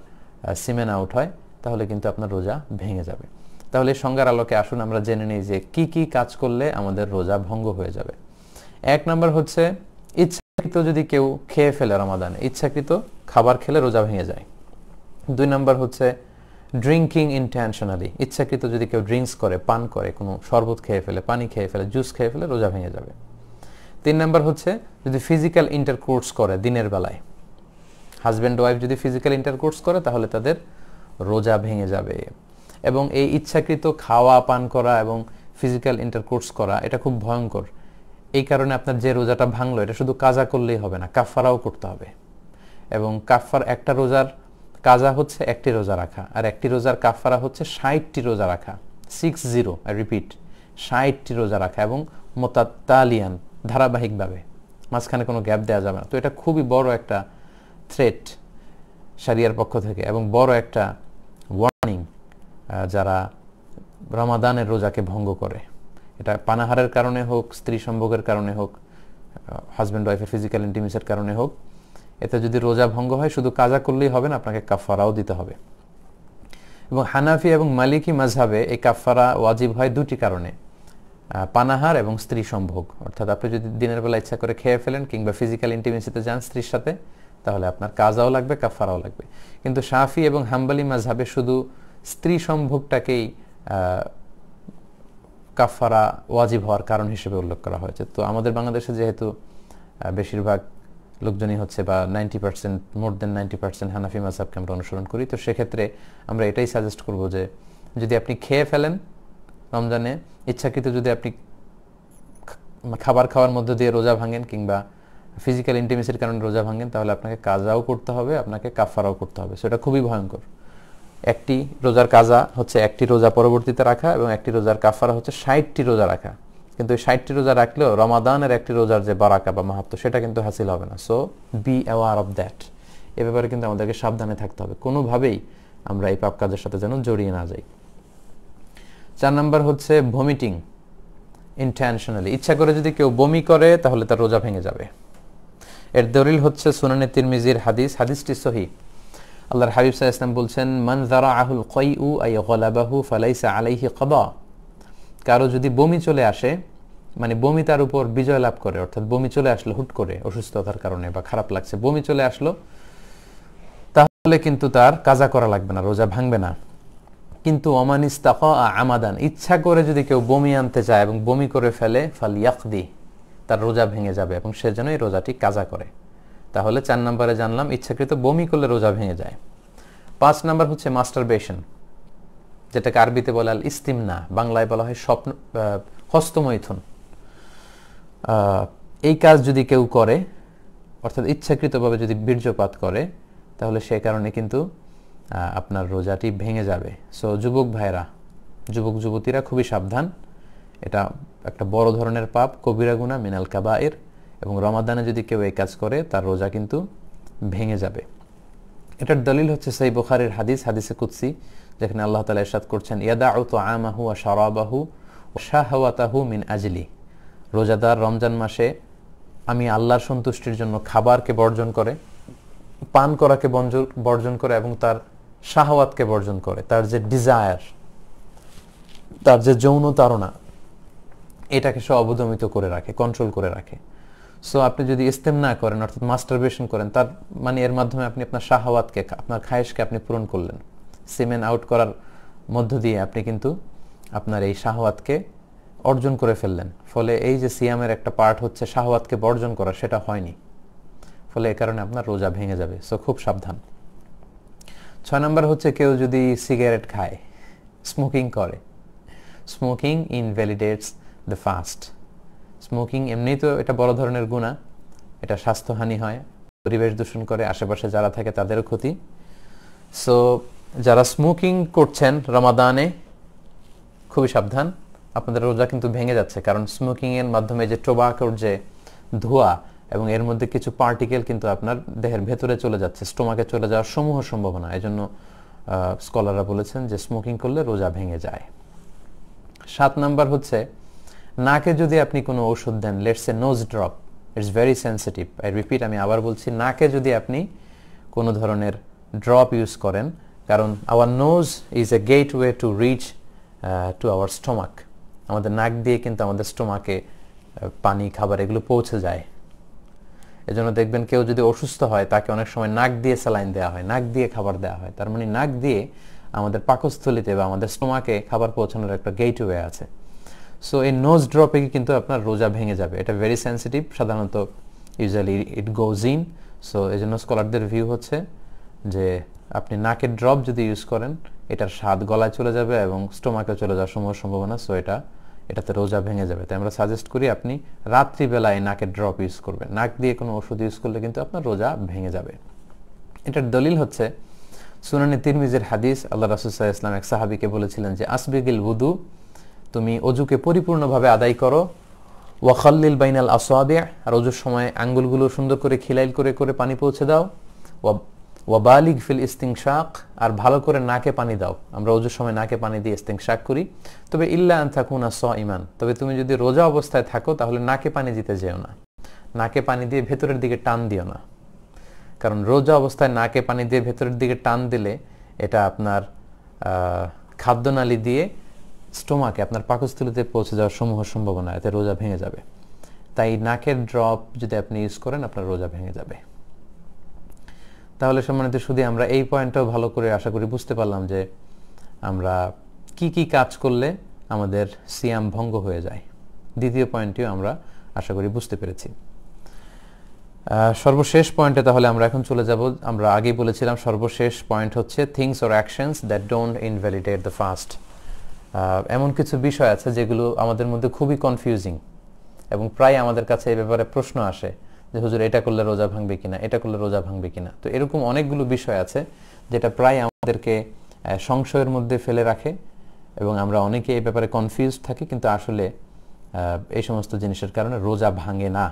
সিমেন আউট হয় তাহলে কিন্তু আপনার রোজা ভেঙে যাবে। তাহলে সংজ্ঞার আলোকে আসুন আমরা জেনে নিই যে কি কি কাজ করলে আমাদের রোজা ভঙ্গ হয়ে যাবে। 1 নম্বর হচ্ছে ইচ্ছাকৃত যদি কেউ খেয়ে ফেলে রমাদানে, ইচ্ছাকৃত খাবার খেলে রোজা ভেঙে যায়। 2 নম্বর হচ্ছে ড্রিঙ্কিং ইনটেনশনালি, ইচ্ছাকৃত যদি কেউ ড্রিঙ্কস করে, পান করে, কোনো শরবত খেয়ে ফেলে, পানি খেয়ে ফেলে, জুস খেয়ে ফেলে, রোজা ভেঙে যাবে। 3 নম্বর হচ্ছে যদি ফিজিক্যাল ইন্টারকোর্স করে দিনের বেলায়, হাজব্যান্ড ওয়াইফ যদি ফিজিক্যাল ইন্টারকোর্স করে তাহলে তাদের রোজা ভেঙে যাবে। এবং এই ইচ্ছাকৃত খাওয়া, পান করা এবং ফিজিক্যাল ইন্টারকোর্স করা এটা খুব ভয়ঙ্কর। এই কারণে আপনার যে রোজাটা ভাঙলো এটা শুধু কাজা করলেই হবে না, কাফারাও করতে হবে। এবং একটা রোজার কাজা হচ্ছে একটি রোজা রাখা, আর একটি রোজার কাফারা হচ্ছে 60টি রোজা রাখা, 60, আই রিপিট, 60টি রোজা রাখা, এবং মোতাতালিয়ান, ধারাবাহিকভাবে, মাঝখানে কোনো গ্যাপ দেওয়া যাবে না। তো এটা খুবই বড় একটা থ্রেট শরিয়ার পক্ষ থেকে এবং বড় একটা ওয়ার্নিং যারা রমাদানের রোজাকে ভঙ্গ করে। এটা পানাহারের কারণে হোক, স্ত্রী সম্ভোগের কারণে হোক, হাজব্যান্ড ওয়াইফের ফিজিক্যাল ইন্টিমেসির কারণে হোক, এতে যদি রোজা ভঙ্গ হয় শুধু কাজা করলেই হবে না, আপনাকে কাফারাও দিতে হবে। এবং হানাফি এবং মালিকি মাযহাবে এই কাফারা ওয়াজিব হয় 2টি কারণে, পানাহার এবং স্ত্রী সম্ভোগ। অর্থাৎ আপনি যদি দিনের বেলা ইচ্ছা করে খেয়ে ফেলেন কিংবা ফিজিক্যাল ইন্টিমেসিতে যান স্ত্রীর সাথে, তাহলে আপনার কাজাও লাগবে, কাফারাও লাগবে। কিন্তু শাফি এবং হাম্বলি মাযহাবে শুধু স্ত্রী সম্ভোগটাকেই কাফারা ওয়াজিব হওয়ার কারণ হিসেবে উল্লেখ করা হয়েছে। তো আমাদের বাংলাদেশে যেহেতু বেশিরভাগ লোকজনই হচ্ছে বা 90%, মোর দেন 90% হানাফি মাযহাবকে আমরা অনুসরণ করি, তো সেক্ষেত্রে আমরা এটাই সাজেস্ট করব যে যদি আপনি খেয়ে ফেলেন রমজানে, ইচ্ছাকৃত যদি আপনি খাবার খাওয়ার মধ্য দিয়ে রোজা ভাঙেন কিংবা ফিজিক্যাল ইন্টিমেসির কারণে রোজা ভাঙেন, তাহলে আপনাকে কাজাও করতে হবে, আপনাকে কাফারাও করতে হবে। সেটা খুবই ভয়ঙ্কর। একটি রোজার কাজা হচ্ছে একটি রোজা পরবর্তীতে রাখা, এবং একটি রোজার কাফারা হচ্ছে 60টি রোজা রাখা। কিন্তু এই 60টি রোজা রাখলেও রমাদানের একটি রোজার যে বারাকা বা মাহাত্ম সেটা কিন্তু হাসিল হবে না। So be aware of that. এ ব্যাপারে কিন্তু আমাদেরকে সাবধানে থাকতে হবে, কোনোভাবেই আমরা এই পাপ কাজের সাথে যেন জড়িয়ে না যাই। 4 নম্বর হচ্ছে ভমিটিং ইনটেনশনালি, ইচ্ছা করে যদি কেউ বমি করে তাহলে তার রোজা ভেঙে যাবে। এর দলিল হচ্ছে সুনানে তিরমিজির হাদিস, হাদিসটি সহিহ। আল্লাহর হাবিব সাল্লাল্লাহু আলাইহি ওয়াসাল্লাম বলছেন, মান যারাআহুল কাইউ আই গালাবাহু ফালাইসা আলাইহি কাদা। কারো যদি বমি চলে আসে, মানে বমি তার উপর বিজয় লাভ করে, অর্থাৎ বমি চলে আসলো হুট করে অসুস্থতার কারণে বা খারাপ লাগছে, বমি চলে আসলো, তাহলে কিন্তু তার কাজা করা লাগবে না, রোজা ভাঙবে না। কিন্তু ওমান ইস্তাকা আমাদান, ইচ্ছা করে যদি কেউ বমি আনতে চায় এবং বমি করে ফেলে, ফালইয়াকদি, তার রোজা ভেঙে যাবে এবং সে যেন এই রোজাটি কাজা করে। তাহলে 4 নম্বরে জানলাম ইচ্ছাকৃত বমি করলে রোজা ভেঙে যায়। 5 নম্বর হচ্ছে মাস্টারবেশন, যেটাকে আরবিতে বলে আল ইস্তিমনা, বাংলায় বলা হয় হস্তমৈথুন। এই কাজ যদি কেউ করে, অর্থাৎ ইচ্ছাকৃতভাবে যদি বীর্যপাত করে, তাহলে সে কারণে কিন্তু আপনার রোজাটি ভেঙে যাবে। সো যুবক ভাইরা, যুবক যুবতীরা খুবই সাবধান, এটা একটা বড় ধরনের পাপ, কবিরা গুনাহ মিনাল কাবায়ের, এবং রমাদানে যদি কেউ এই কাজ করে তার রোজা কিন্তু ভেঙে যাবে। এটার দলিল হচ্ছে সহিহ বুখারীর হাদিস, হাদিসে কুদসি, যেখানে আল্লাহ তাআলা ইরশাদ করছেন, ইয়াদাউ তুআমাহু ওয়া শারাবাহু ওয়া শাহওয়াতাহু মিন আজলি। রোজাদার রমজান মাসে আমি আল্লাহর সন্তুষ্টির জন্য খাবারকে বর্জন করে, পান করাকে বর্জন করে এবং তার শাহওয়াতকে বর্জন করে, তার যে ডিজায়ার, তার যে যৌন তাড়না, এটাকে সে অবদমিত করে রাখে, কন্ট্রোল করে রাখে। সো আপনি যদি ইস্তেমনা করেন, অর্থাৎ মাস্টারবেশন করেন, তার মানে এর মাধ্যমে আপনি আপনার শাহওয়াতকে, আপনার খায়েশকে আপনি পূরণ করলেন। সিমেন আউট করার মধ্য দিয়ে আপনি কিন্তু আপনার এই শাহওয়াতকে অর্জন করে ফেললেন। ফলে এই যে সিয়ামের একটা পার্ট হচ্ছে শাহওয়াতকে বর্জন করা, সেটা হয়নি। ফলে এ কারণে আপনার রোজা ভেঙে যাবে। সো খুব সাবধান। 6 নম্বর হচ্ছে কেউ যদি সিগারেট খায়, স্মোকিং করে, স্মোকিং ইনভ্যালিডেটস দ্য ফাস্ট। স্মোকিং এমনিই তো এটা বড় ধরনের গুনাহ, এটা স্বাস্থ্যহানি হয়, পরিবেশ দূষণ করে, আশেপাশে যারা থাকে তাদেরও ক্ষতি। সো যারা স্মোকিং করছেন রমাদানে খুবই সাবধান, আপনাদের রোজা কিন্তু ভেঙে যাচ্ছে। কারণ স্মোকিংয়ের মাধ্যমে যে টোবাকোর যে ধোঁয়া এবং এর মধ্যে কিছু পার্টিকেল কিন্তু আপনার দেহের ভেতরে চলে যাচ্ছে, স্টোমাকে চলে যাওয়ার সমূহ সম্ভাবনা। এই জন্য স্কলাররা বলেছেন যে স্মোকিং করলে রোজা ভেঙে যায়। 7 নাম্বার হচ্ছে নাকে যদি আপনি কোনো ওষুধ দেন, let's a nose drop, it's very sensitive. I repeat, আমি আবার বলছি, নাকে যদি আপনি কোনো ধরনের ড্রপ ইউজ করেন, কারণ our nose is a gateway to reach to our stomach. আমাদের নাক দিয়ে কিন্তু আমাদের স্টোমাকে পানি, খাবার এগুলো পৌঁছে যায়। এজন্য দেখবেন কেউ যদি অসুস্থ হয় তাকে অনেক সময় নাক দিয়ে স্যালাইন দেওয়া হয়, নাক দিয়ে খাবার দেওয়া হয়। তার মানে নাক দিয়ে আমাদের পাকস্থলিতে বা আমাদের স্টোমাকে খাবার পৌঁছানোর একটা গেটওয়ে আছে। সো এই নোজ ড্রপে কিন্তু আপনার রোজা ভেঙে যাবে। এটা ভেরি সেন্সিটিভ, সাধারণত usually it goes in. So এই জন্য স্কলারদের ভিউ হচ্ছে যে আপনি নাকের ড্রপ যদি ইউজ করেন, এটার স্বাদ গলায় চলে যাবে এবং স্টোমাকে চলে যাওয়ার সম্ভাবনা। সো এটাতে রোজা ভেঙে যাবে। তাই আমরা সাজেস্ট করি আপনি রাত্রিবেলায় নাকের ড্রপ ইউজ করবেন। নাক দিয়ে কোনো ওষুধ ইউজ করলে কিন্তু আপনার রোজা ভেঙে যাবে। এটার দলিল হচ্ছে সুনানে তিরমিজির হাদিস। আল্লাহ রাসূল সাল্লাল্লাহু আলাইহি ওয়াসাল্লাম এক সাহাবীকে বলেছিলেন যে আসবিগিল wudu, তুমি অজুকে পরিপূর্ণভাবে আদায় করো, ওয়া খাল্লিল বাইনাল আসাবি', আর অজুর সময় আঙ্গুলগুলো সুন্দর করে খিলাইল করে করে পানি পৌঁছে দাও, ওয়া বালিগ ফিল ইস্তিনশাক, আর ভালো করে নাকে পানি দাও। আমরা অজুর সময় নাকে পানি দিয়ে ইস্তিনশাক করি। তবে ইল্লা আন তাকুনা সাইমান, তবে তুমি যদি রোজা অবস্থায় থাকো তাহলে নাকে পানি দিতে যেও না, নাকে পানি দিয়ে ভেতরের দিকে টান দিও না। কারণ রোজা অবস্থায় নাকে পানি দিয়ে ভেতরের দিকে টান দিলে এটা আপনার খাদ্যনালী দিয়ে স্টোমাকে, আপনার পাকস্থলীতে পৌঁছে যাওয়ার সমূহ সম্ভাবনা, এতে রোজা ভেঙে যাবে। তাই নাকের ড্রপ যদি আপনি ইউজ করেন আপনার রোজা ভেঙে যাবে। তাহলে সম্মানিত শুধু আমরা এই পয়েন্টটাও ভালো করে আশা করি বুঝতে পারলাম যে আমরা কি কি কাজ করলে আমাদের সিয়াম ভঙ্গ হয়ে যায়। দ্বিতীয় পয়েন্টটিও আমরা আশা করি বুঝতে পেরেছি। সর্বশেষ পয়েন্টে তাহলে আমরা এখন চলে যাব। আমরা আগেই বলেছিলাম সর্বশেষ পয়েন্ট হচ্ছে things or actions that don't invalidate the fast. এমন কিছু বিষয় আছে যেগুলো আমাদের মধ্যে খুবই কনফিউজিং এবং প্রায় আমাদের কাছে এই ব্যাপারে প্রশ্ন আসে যে হুজুর এটা করলে রোজা ভাঙবে কিনা, এটা করলে রোজা ভাঙবে কিনা। তো এরকম অনেকগুলো বিষয় আছে যেটা প্রায় আমাদেরকে সংশয়ের মধ্যে ফেলে রাখে এবং আমরা অনেকে এই ব্যাপারে কনফিউজ থাকি, কিন্তু আসলে এই সমস্ত জিনিসের কারণে রোজা ভাঙে না।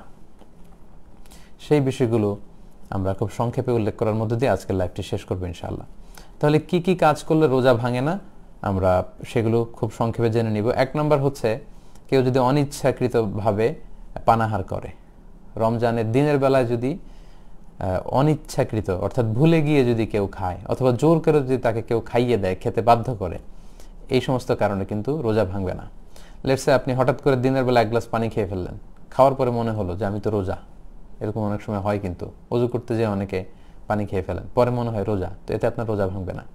সেই বিষয়গুলো আমরা খুব সংক্ষেপে উল্লেখ করার মধ্যে দিয়ে আজকের লাইভটি শেষ করবো ইনশাআল্লাহ। তাহলে কি কি কাজ করলে রোজা ভাঙে না আমরা সেগুলো খুব সংক্ষেপে জেনে নিব। 1 নম্বর হচ্ছে কেউ যদি অনিচ্ছাকৃতভাবে পানাহার করে, রমজানের দিনের বেলায় যদি অনিচ্ছাকৃত অর্থাৎ ভুলে গিয়ে যদি কেউ খায় অথবা জোর করে যদি তাকে কেউ খাইয়ে দেয়, খেতে বাধ্য করে, এই সমস্ত কারণে কিন্তু রোজা ভাঙবে না। লেটস সে আপনি হঠাৎ করে দিনের বেলা 1 গ্লাস পানি খেয়ে ফেললেন, খাওয়ার পরে মনে হলো যে আমি তো রোজা। এরকম অনেক সময় হয়, কিন্তু ওযু করতে যেয়ে অনেকে পানি খেয়ে ফেলেন, পরে মনে হয় রোজা, তো এতে আপনার রোজা ভাঙবে না।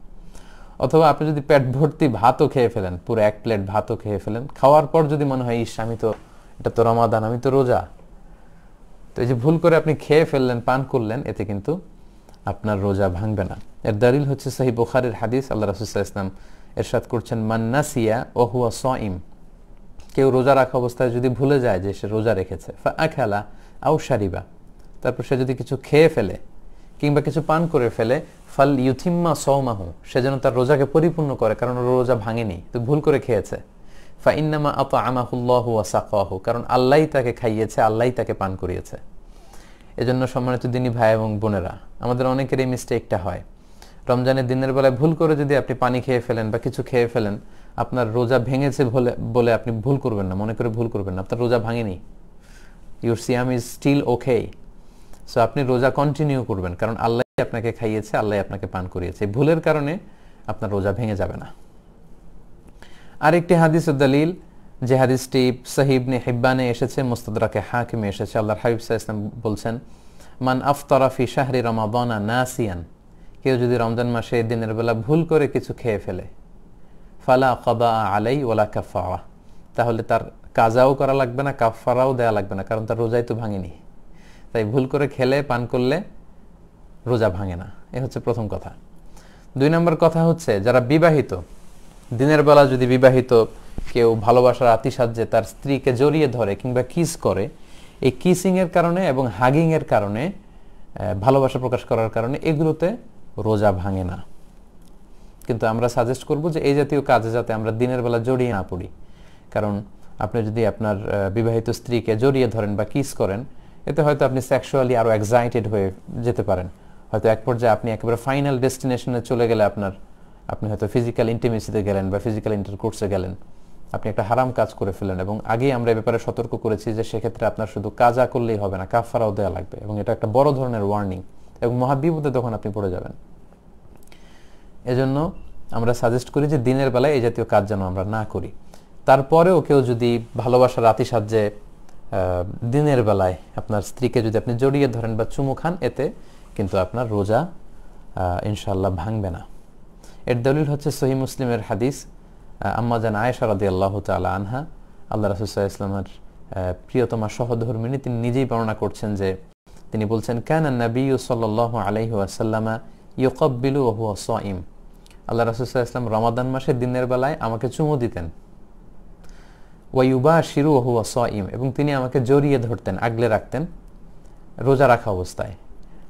অথবা আপনি যদি পেট ভর্তি ভাতও খেয়ে ফেলেন, পুরো 1 প্লেট ভাতও খেয়ে ফেলেন, খাওয়ার পর যদি মনে হয় ইস আমি তো, এটা তো রমাদান, আমি তো রোজা, তো এই যে ভুল করে আপনি খেয়ে ফেললেন, পান করলেন, এতে কিন্তু আপনার রোজা ভাঙবে না। এর দলিল হচ্ছে সহিহ বুখারীর হাদিস। আল্লাহ রাসূল সাল্লাল্লাহু আলাইহি ওয়াসাল্লাম ইরশাদ করছেন মান নাসিয়া ওয়া হুয়া সাইম, কেউ রোজা রাখা অবস্থায় যদি ভুলে যায় যে সে রোজা রেখেছে, ফা আকালা আও শারিবা, তারপর সে যদি কিছু খেয়ে ফেলে কিংবা কিছু পান করে ফেলে, ফাল ইউথিম্মা সাওমাহু, সে যেন তার রোজাকে পরিপূর্ণ করে, কারণ রোজা ভাঙেনি, তো ভুল করে খেয়েছে। ফা ইন্নামা আতআমাহুল্লাহু ওয়া সাকাহু, কারণ আল্লাহই তাকে খাইয়েছে, আল্লাহই তাকে পান করিয়েছে। এজন্য সম্মানিত দিনী ভাই এবং বোনেরা, আমাদের অনেকের এই মিস্টেকটা হয়। রমজানের দিনের বেলায় ভুল করে যদি আপনি পানি খেয়ে ফেলেন বা কিছু খেয়ে ফেলেন, আপনার রোজা ভেঙেছে বলে আপনি ভুল করবেন না, মনে করে ভুল করবেন না, আপনার রোজা ভাঙেনি, ইউর সিয়াম ইজ স্টিল ওকে। সো আপনি রোজা কন্টিনিউ করবেন, কারণ আল্লাহ আপনাকে খাইয়েছে, আল্লাহ আপনাকে পান করিয়েছে। ভুলের কারণে আপনার রোজা ভেঙে যাবে না। আরেকটি হাদিসের দলিল, যে হাদিসটি সহিহ ইবনে হিব্বানে এসেছে, মুস্তাদরাকে হাকিমে এসেছে। আল্লাহর হাবিব সাল্লাল্লাহু আলাইহি ওয়াসাল্লাম বলছেন মান আফতারা ফি শাহরি রমাদানা নাসিয়ান, কেউ যদি রমজান মাসে দিনের বেলা ভুল করে কিছু খেয়ে ফেলে, ফালা কাদা আলাই ওয়ালা কাফারা, তাহলে তার কাজাও করা লাগবে না, কাফারাও দেয়া লাগবে না, কারণ তার রোজাই তো ভাঙেনি। তাই ভুল করে খেলে পান করলে রোজা ভাঙে না। এ হচ্ছে প্রথম কথা। 2 নম্বর কথা হচ্ছে যারা বিবাহিত, দিনের বেলা যদি বিবাহিত কেউ ভালোবাসার আতিশায্যে তার স্ত্রীকে জড়িয়ে ধরে কিংবা কিস করে, এই কিসিং এর কারণে এবং হাগিং এর কারণে, ভালোবাসা প্রকাশ করার কারণে এগুলোতে রোজা ভাঙে না। কিন্তু আমরা সাজেস্ট করব যে এই জাতীয় কাজে যাতে আমরা দিনের বেলা জড়িয়ে না পড়ি। কারণ আপনি যদি আপনার বিবাহিত স্ত্রীকে জড়িয়ে ধরেন বা কিস করেন, এতে হয়তো আপনি সেক্সুয়ালি আরো এক্সাইটেড হয়ে যেতে পারেন। হয়তো এক পর্যায়ে আপনি একেবারে ফাইনাল ডেস্টিনেশনে চলে গেলে আপনি হয়তো ফিজিক্যাল ইন্টিমেসিতে গেলেন বা ফিজিক্যাল ইন্টারকোর্সে গেলেন, আপনি একটা হারাম কাজ করে ফেলেন। এবং আগেই আমরা এই ব্যাপারে সতর্ক করেছি যে সেক্ষেত্রে আপনার শুধু কাজা করলেই হবে না, কাফারাও দেওয়া লাগবে, এবং এটা একটা বড় ধরনের ওয়ার্নিং এবং মহাবিপদে তখন আপনি পড়ে যাবেন। এজন্য আমরা সাজেস্ট করি যে দিনের বেলায় এই জাতীয় কাজ যেন আমরা না করি। তারপরেও কেউ যদি ভালোবাসার আতিশায্যে দিনের বেলায় আপনার স্ত্রীকে যদি আপনি জড়িয়ে ধরেন বা চুমু খান, এতে কিন্তু আপনার রোজা ইনশাআল্লাহ ভাঙবে না। এর দলিল হচ্ছে সহিহ মুসলিমের হাদিস, আম্মা জান আয়েশা রাদিয়াল্লাহু তাআলা আনহা, আল্লাহ রাসূল সাল্লাল্লাহু আলাইহি ওয়াসাল্লামের প্রিয়তমা সহধর্মিণী, তিনি নিজেই বর্ণনা করছেন যে তিনি বলছেন, কানা নবিয়্যু সাল্লাল্লাহু আলাইহি ওয়াসাল্লাম ইউকাব্বিলু ওয়া হুয়া সাইম। আল্লাহ রাসূল সাল্লাল্লাহু আলাইহি ওয়াসাল্লাম রমাদান মাসে দিনের বেলায় আমাকে চুমু দিতেন, ওয়া ইউবাশিরু ওয়া হুয়া সাইম, এবং তিনি আমাকে জড়িয়ে ধরতেন, আগলে রাখতেন রোজা রাখা অবস্থায়।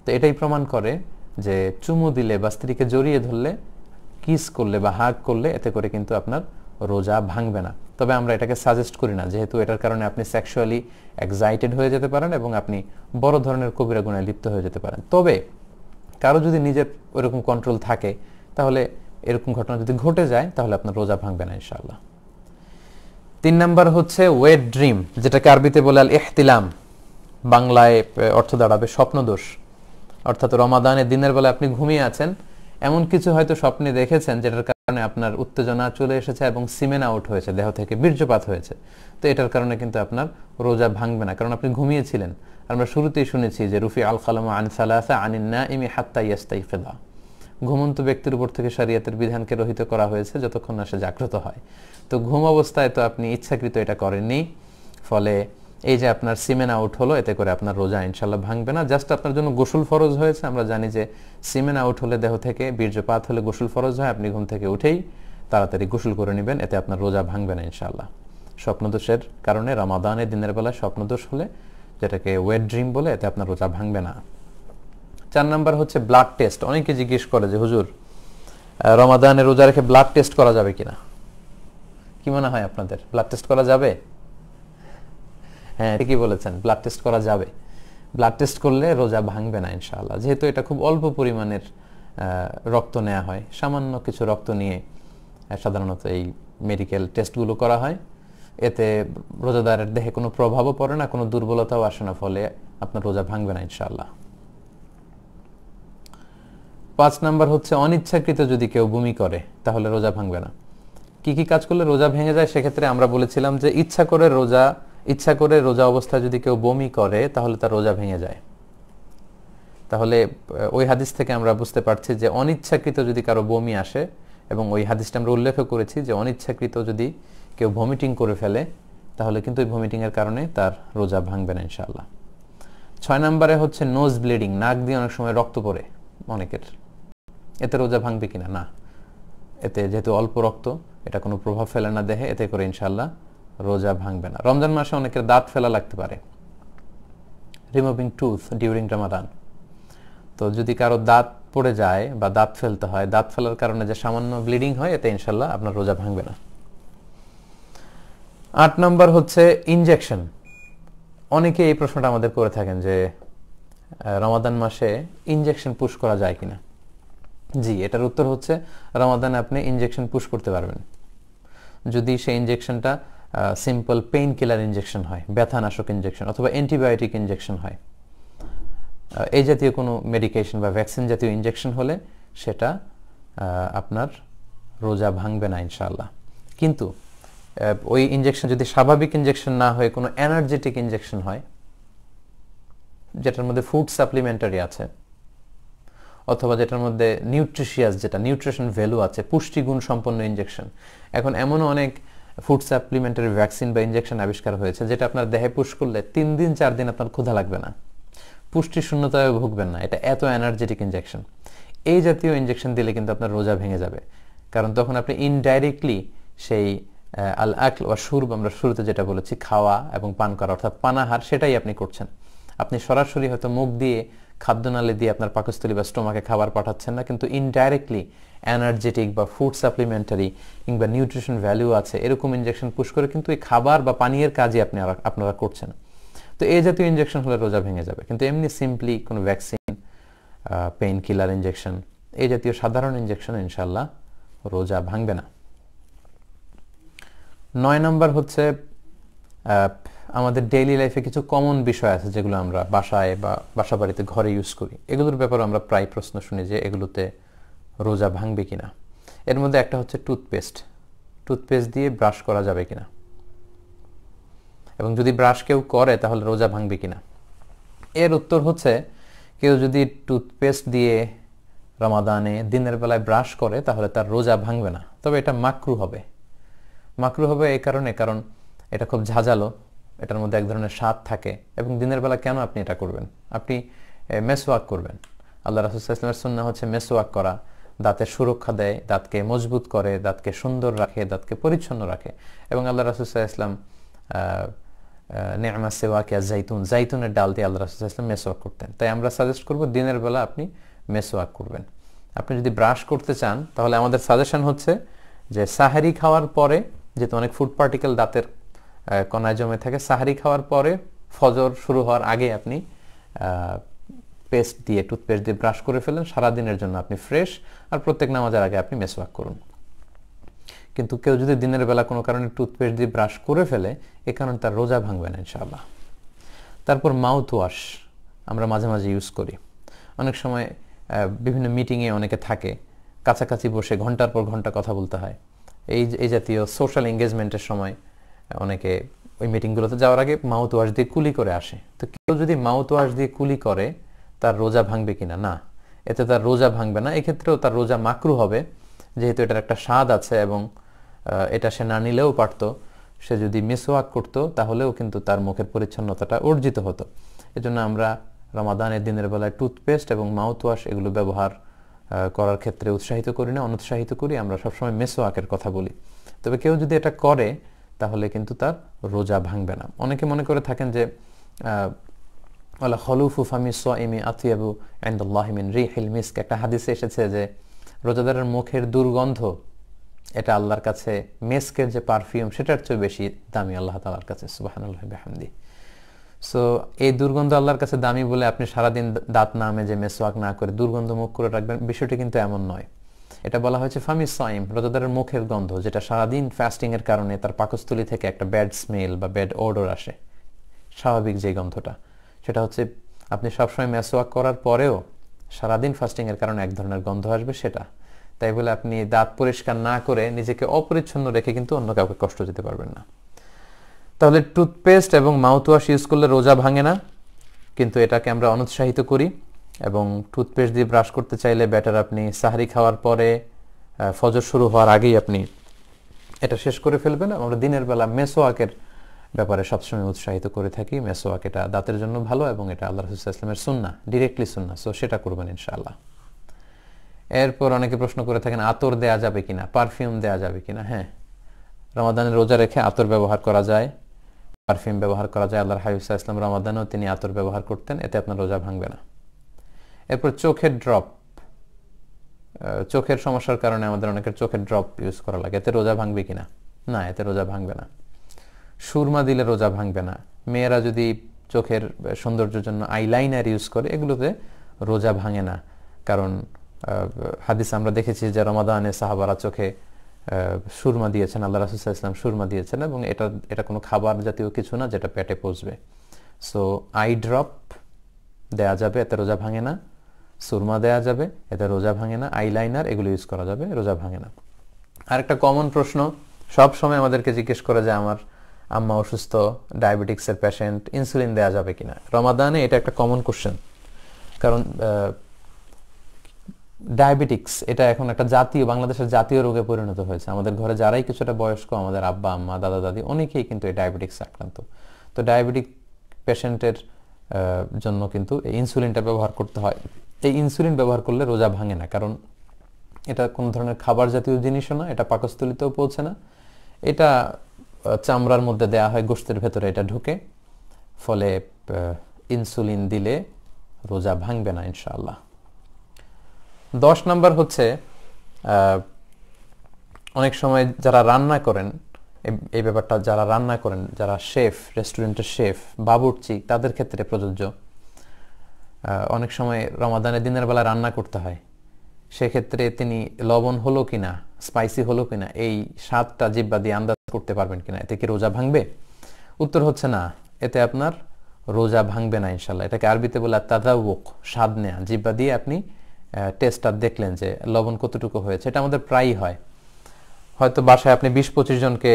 তো এটাই প্রমাণ করে যে চুমু দিলে বা স্ত্রীকে জড়িয়ে ধরলে, কিস করলে বা হাগ করলে, এতে করে কিন্তু আপনার রোজা ভাঙবে না। তবে আমরা এটাকে সাজেস্ট করি না, যেহেতু এটার কারণে আপনি সেক্সুয়ালি এক্সাইটেড হয়ে যেতে পারেন এবং আপনি বড় ধরনের কবিরা গুনাহে লিপ্ত হয়ে যেতে পারেন। তবে কারো যদি নিজের ওইরকম কন্ট্রোল থাকে, তাহলে এরকম ঘটনা যদি ঘটে যায়, তাহলে আপনার রোজা ভাঙবে না ইনশাআল্লাহ। 3 নাম্বার হচ্ছে ওয়েট ড্রিম, যেটাকে আরবিতে বলে আল ইহতিলাম, বাংলায় অর্থ দাঁড়াবে স্বপ্নদোষ। অর্থাৎ রমাদানের দিনের বেলা আপনি ঘুমিয়ে আছেন, এমন কিছু হয়তো স্বপ্নে দেখেছেন যেটার কারণে আপনার উত্তেজনা চলে এসেছে এবং সিমেন আউট হয়েছে, দেহ থেকে বীর্যপাত হয়েছে। তো এটার কারণে কিন্তু আপনার রোজা ভাঙবে না, কারণ আপনি ঘুমিয়েছিলেন। আমরা শুরুতেই শুনেছি যে রুফি আল কালামু আন সালাসা আনিন নাইমি হাত্তা ইয়াস্তাইকিযা, ঘুমন্ত ব্যক্তির উপর থেকে শরীয়তের বিধানকে রহিত করা হয়েছে যতক্ষণ না সে জাগ্রত হয়। তো ঘুম অবস্থায় তো আপনি ইচ্ছাকৃত এটা করেননি, ফলে এই যে আপনার সিমেন আউট হলো, এতে করে আপনার রোজা ইনশাআল্লাহ ভাঙবে না। জাস্ট আপনার জন্য গোসল ফরজ হয়েছে। আমরা জানি যে সিমেন আউট হলে, দেহ থেকে বীর্যপাত হলে গোসল ফরজ হয়। আপনি ঘুম থেকে উঠেই তাড়াতাড়ি গোসল করে নেবেন, এতে আপনার রোজা ভাঙবে না ইনশাআল্লাহ। স্বপ্নদোষের কারণে রমাদানের দিনের বেলা স্বপ্নদোষ হলে, যেটাকে ওয়েট ড্রিম বলে, এতে আপনার রোজা ভাঙবে না। 4 নাম্বার হচ্ছে ব্লাড টেস্ট। অনেকে জিজ্ঞেস করে যে হুজুর, রমাদানে রোজা রেখে ব্লাড টেস্ট করা যাবে কিনা? কি মনে হয় আপনাদের, ব্লাড টেস্ট করা যাবে? হ্যাঁ, ঠিকই বলেছেন, ব্লাড টেস্ট করা যাবে। ব্লাড টেস্ট করলে রোজা ভাঙবে না ইনশাআল্লাহ, যেহেতু এটা খুব অল্প পরিমাণের রক্ত নেওয়া হয়। সামান্য কিছু রক্ত নিয়ে সাধারণত এই মেডিকেল টেস্টগুলো করা হয়। এতে রোজাদারের দেহে কোনো প্রভাবও পড়ে না, কোনো দুর্বলতাও আসে না, ফলে আপনার রোজা ভাঙবে না ইনশাআল্লাহ। 5 নাম্বার হচ্ছে অনিচ্ছাকৃত যদি কেউ বমি করে, তাহলে রোজা ভাঙবে না। কি কি কাজ করলে রোজা ভেঙে যায়? সেক্ষেত্রে আমরা বলেছিলাম যে ইচ্ছা করে রোজা অবস্থায় যদি কেউ বমি করে, তাহলে তার রোজা ভেঙে যায়। তাহলে ওই হাদিস থেকে আমরা বুঝতে পারছি যে অনিচ্ছাকৃত যদি কারো বমি আসে, এবং ওই হাদিসটা আমরা উল্লেখ করেছি যে অনিচ্ছাকৃত যদি কেউ ভমিটিং করে ফেলে, তাহলে কিন্তু ওই ভমিটিং এর কারণে তার রোজা ভাঙবে না ইনশাআল্লাহ। 6 নম্বরে হচ্ছে নোজ ব্লিডিং, নাক দিয়ে অনেক সময় রক্ত পড়ে অনেকের, এতে রোজা ভাঙবে কিনা? না, এতে যেহেতু অল্প রক্ত, এটা কোনো প্রভাব ফেলে না দেহে, এতে করে ইনশাআল্লাহ রোজা ভাঙবে না। রমজান মাসে অনেকের দাঁত ফেলা লাগতে পারে, রিমুভিং টুথ ডিউরিং রমাদান। তো যদি কারো দাঁত পড়ে যায় বা দাঁত ফেলতে হয়, দাঁত ফেলার কারণে যে সামান্য ব্লিডিং হয়, এতে ইনশাআল্লাহ আপনার রোজা ভাঙবে না। 8 নম্বর হচ্ছে ইনজেকশন। অনেকে এই প্রশ্নটা আমাদের করে থাকেন যে রমাদান মাসে ইনজেকশন পুশ করা যায় কিনা। জি, এটার উত্তর হচ্ছে রমাদানে আপনি ইনজেকশন পুশ করতে পারবেন, যদি সেই ইনজেকশনটা সিম্পল পেইন কিলার ইনজেকশন হয়, ব্যথানাশক ইনজেকশন, অথবা অ্যান্টিবায়োটিক ইনজেকশন হয়। এই জাতীয় কোনো মেডিকেশন বা ভ্যাকসিন জাতীয় ইনজেকশন হলে সেটা আপনার রোজা ভাঙবে না ইনশাআল্লাহ। কিন্তু ওই ইনজেকশন যদি স্বাভাবিক ইনজেকশন না হয়ে কোনো এনার্জেটিক ইনজেকশন হয়, যেটার মধ্যে ফুড সাপ্লিমেন্টারি আছে, অথবা যেটার মধ্যে নিউট্রিশিয়াস, যেটা নিউট্রিশন ভ্যালু আছে, পুষ্টিগুণ সম্পন্ন ইনজেকশন। এখন এমনও অনেক ফুড সাপ্লিমেন্টারি ভ্যাকসিন বা ইনজেকশন আবিষ্কার হয়েছে, যেটা আপনার দেহে পুশ করলে 3 দিন 4 দিন আপনার ক্ষুধা লাগবে না, পুষ্টি শূন্যতায় ভুগবেন না। এটা এত এনার্জেটিক ইনজেকশন। এই জাতীয় ইনজেকশন দিলে কিন্তু আপনার রোজা ভেঙে যাবে, কারণ তখন আপনি ইনডাইরেক্টলি সেই আল আকল ওয়া শুরব, আমরা শুরুতে যেটা বলেছি খাওয়া এবং পান করা অর্থাৎ পানাহার, সেটাই আপনি করছেন। আপনি সরাসরি হয়তো মুখ দিয়ে খাদ্যনালী দিয়ে আপনার পাকস্থলী বা স্টোমাকে খাবার পাঠাচ্ছেন না, কিন্তু ইনডাইরেক্টলি এনার্জেটিক বা ফুড সাপ্লিমেন্টারি কিংবা নিউট্রিশন ভ্যালু আছে এরকম ইনজেকশন পুশ করে কিন্তু এই খাবার বা পানীয়ের কাজই আপনারা করছেন। তো এই জাতীয় ইনজেকশন হলে রোজা ভেঙে যাবে। কিন্তু এমনি সিম্পলি কোনো ভ্যাকসিন, পেইন কিলার ইনজেকশন, এই জাতীয় সাধারণ ইনজেকশন ইনশাল্লাহ রোজা ভাঙবে না। 9 নম্বর হচ্ছে আমাদের ডেইলি লাইফে কিছু কমন বিষয় আছে যেগুলো আমরা বাসায় বা বাসা বাড়িতে ঘরে ইউজ করি, এগুলোর ব্যাপারে আমরা প্রায় প্রশ্ন শুনি যে এগুলোতে রোজা ভাঙবে কিনা। এর মধ্যে একটা হচ্ছে টুথপেস্ট দিয়ে ব্রাশ করা যাবে কিনা, এবং যদি ব্রাশ কেউ করে তাহলে রোজা ভাঙবে কিনা। এর উত্তর হচ্ছে কেউ যদি টুথপেস্ট দিয়ে রমাদানে দিনের বেলায় ব্রাশ করে তাহলে তার রোজা ভাঙবে না, তবে এটা মাকরু হবে। এই কারণে কারণ এটা খুব ঝাঁঝালো, এটার মধ্যে এক ধরনের স্বাদ থাকে, এবং দিনের বেলা কেন আপনি এটা করবেন? আপনি মেসওয়াক করবেন। আল্লাহ রাসূল সাল্লাল্লাহু আলাইহি ওয়াসাল্লামের সুন্নাহ হচ্ছে মেসওয়াক করা, দাঁতের সুরক্ষা দেয়, দাঁতকে মজবুত করে, দাঁতকে সুন্দর রাখে, দাঁতকে পরিচ্ছন্ন রাখে। এবং আল্লাহ রাসূল সাল্লাল্লাহু আলাইহি ওয়াসাল্লাম নি'মা সিওয়াকিয়া জাইতুনের ডাল দিয়ে আল্লাহ রাসূল সাল্লাল্লাহু আলাইহি ওয়াসাল্লাম মেসওয়াক করতেন। তাই আমরা সাজেস্ট করব দিনের বেলা আপনি মেসওয়াক করবেন। আপনি যদি ব্রাশ করতে চান তাহলে আমাদের সাজেশন হচ্ছে যে সাহারি খাওয়ার পরে, যেহেতু অনেক ফুড পার্টিকেল দাঁতের কণায় জমে থাকে, সাহারি খাওয়ার পরে ফজর শুরু হওয়ার আগে আপনি টুথপেস্ট দিয়ে ব্রাশ করে ফেলেন, সারাদিনের জন্য আপনি ফ্রেশ, আর প্রত্যেক নামাজের আগে আপনি মেসওয়াক করুন। কিন্তু কেউ যদি দিনের বেলা কোনো কারণে টুথপেস্ট দিয়ে ব্রাশ করে ফেলে, এ কারণে তার রোজা ভাঙবে না ইনশাআল্লাহ। তারপর মাউথ ওয়াশ আমরা মাঝে মাঝে ইউজ করি। অনেক সময় বিভিন্ন মিটিংয়ে অনেকে থাকে, কাছাকাছি বসে ঘন্টার পর ঘন্টা কথা বলতে হয়। এই জাতীয় সোশ্যাল এঙ্গেজমেন্টের সময় অনেকে ওই মিটিংগুলোতে যাওয়ার আগে মাউথ ওয়াশ দিয়ে কুলি করে আসে। তো কেউ যদি মাউথ ওয়াশ দিয়ে কুলি করে তার রোজা ভাঙবে কিনা? না, এতে তার রোজা ভাঙবে না। এক্ষেত্রেও তার রোজা মাকরু হবে, যেহেতু এটার একটা স্বাদ আছে, এবং এটা সে না নিলেও পারতো। সে যদি মিসওয়াক করতো তাহলেও কিন্তু তার মুখের পরিচ্ছন্নতাটা অর্জিত হতো। এজন্য আমরা রমাদানের দিনের বেলায় টুথপেস্ট এবং মাউথ ওয়াশ এগুলো ব্যবহার করার ক্ষেত্রে উৎসাহিত করি না, অনুৎসাহিত করি। আমরা সবসময় মেসওয়াকের কথা বলি। তবে কেউ যদি এটা করে তাহলে কিন্তু তার রোজা ভাঙবে না। অনেকে মনে করে থাকেন যে ওয়ালা খলুফু ফামি সাইমি আতিয়াবু ইনদাল্লাহি মিন রিহিল মিস্ক, একটা হাদিসে এসেছে যে রোজাদারের মুখের দুর্গন্ধ এটা আল্লাহর কাছে মিস্কের যে পারফিউম সেটার চেয়ে বেশি দামি আল্লাহ তাআলার কাছে, সুবহানাল্লাহি বিহামদি। সো এই দুর্গন্ধ আল্লাহর কাছে দামি বলে আপনি সারাদিন দাঁত না মেজে মেসওয়াক না করে দুর্গন্ধ মুখ করে রাখবেন, বিষয়টি কিন্তু এমন নয়। এটা বলা হয়েছে ফামি সাইম, রোজাদারের মুখের গন্ধ, যেটা সারাদিন ফাস্টিং এর কারণে তার পাকস্থলী থেকে একটা ব্যাড স্মেল বা ব্যাড ওডর আসে। স্বাভাবিক যে গন্ধটা, সেটা হচ্ছে আপনি সবসময় মেসওয়াক করার পরেও সারাদিন ফাস্টিং এর কারণে এক ধরনের গন্ধ আসবে সেটা। তাই বলে আপনি দাঁত পরিষ্কার না করে নিজেকে অপরিচ্ছন্ন রেখে কিন্তু অন্য কাউকে কষ্ট দিতে পারবেন না। তাহলে টুথপেস্ট এবং মাউথওয়াশ ইউজ করলে রোজা ভাঙে না, কিন্তু এটাকে আমরা অনুৎসাহিত করি। এবং টুথপেস্ট দিয়ে ব্রাশ করতে চাইলে বেটার আপনি সাহারি খাওয়ার পরে, ফজর শুরু হওয়ার আগেই আপনি এটা শেষ করে ফেলবেন। আমরা দিনের বেলা মেসওয়াকের ব্যাপারে সবসময় উৎসাহিত করে থাকি। মেসওয়াক এটা দাঁতের জন্য ভালো, এবং এটা আল্লাহ রাসূল সাল্লাল্লাহু আলাইহি ওয়াসাল্লামের সুন্নাহ, ডিরেক্টলি সুন্নাহ। সো সেটা করবেন ইনশাআল্লাহ। এরপর অনেকে প্রশ্ন করে থাকেন আতর দেয়া যাবে কিনা, পারফিউম দেয়া যাবে কিনা। হ্যাঁ, রমাদানের রোজা রেখে আতর ব্যবহার করা যায়, পারফিউম ব্যবহার করা যায়। আল্লাহর হাবিব সাল্লাল্লাহু আলাইহি ওয়াসাল্লাম রমাদানেও তিনি আতর ব্যবহার করতেন, এতে আপনার রোজা ভাঙবে না। এরপর চোখের ড্রপ, চোখের সমস্যার কারণে আমাদের অনেকের চোখের ড্রপ ইউজ করা লাগে, এতে রোজা ভাঙবে কিনা? না, এতে রোজা ভাঙবে না। সুরমা দিলে রোজা ভাঙবে না। মেয়েরা যদি চোখের সৌন্দর্যের জন্য আইলাইনার ইউজ করে, এগুলোতে রোজা ভাঙে না। কারণ হাদিস আমরা দেখেছি যে রমাদানে সাহাবারা চোখে সুরমা দিয়েছেন, আল্লাহ রাসূল সাল্লাল্লাহু আলাইহি ওয়াসাল্লাম সুরমা দিয়েছেন, এবং এটা কোনো খাবার জাতীয় কিছু না যেটা পেটে পচবে। সো আই ড্রপ দেয়া যাবে, এতে রোজা ভাঙে না। সুরমা দেয়া যাবে, এতে রোজা ভাঙে না। আইলাইনার এগুলো ইউজ করা যাবে, রোজা ভাঙে না। আরেকটা কমন প্রশ্ন সব সময় আমাদেরকে জিজ্ঞেস করে যে আমার আম্মা অসুস্থ, ডায়াবেটিক্সের পেশেন্ট, ইনসুলিন দেয়া যাবে কিনা। রমাদানে এটা একটা কমন কোশ্চেন, কারণ ডায়াবেটিক্স এটা এখন একটা বাংলাদেশের জাতীয় রোগে পরিণত হয়েছে। আমাদের ঘরে যারাই কিছুটা বয়স্ক, আমাদের আব্বা আম্মা দাদা দাদি অনেকেই কিন্তু এই ডায়াবেটিক্স আক্রান্ত। তো ডায়াবেটিক পেশেন্টের জন্য কিন্তু এই ইনসুলিনটা ব্যবহার করতে হয়। এই ইনসুলিন ব্যবহার করলে রোজা ভাঙে না, কারণ এটা কোনো ধরনের খাবার জাতীয় জিনিসও না, এটা পাকস্থলীতেও পৌঁছে না, এটা চামড়ার মধ্যে দেয়া হয়, গোশতের ভেতরে এটা ঢুকে, ফলে ইনসুলিন দিলে রোজা ভাঙবে না ইনশাআল্লাহ। 10 নাম্বার হচ্ছে অনেক সময় যারা রান্না করেন, এই ব্যাপারটা যারা রান্না করেন, যারা শেফ, রেস্টুরেন্টের শেফ, বাবুর্চি, তাদের ক্ষেত্রে প্রযোজ্য। অনেক সময় রমাদানের দিনের বেলা রান্না করতে হয়, সেক্ষেত্রে তিনি লবণ হলো কিনা, স্পাইসি হলো কিনা, এই স্বাদটা জিহ্বা দিয়ে আন্দাজ করতে পারবেন কিনা, এতে কি রোজা ভাঙবে? উত্তর হচ্ছে না, এতে আপনার রোজা ভাঙবে না ইনশাল্লাহ। এটাকে আরবিতে বলে তাযাউক, স্বাদ নেয়া। জিহ্বা দিয়ে আপনি টেস্টটা দেখলেন যে লবণ কতটুকু হয়েছে। এটা আমাদের প্রায়ই হয়। হয়তো বাসায় আপনি 20-25 জনকে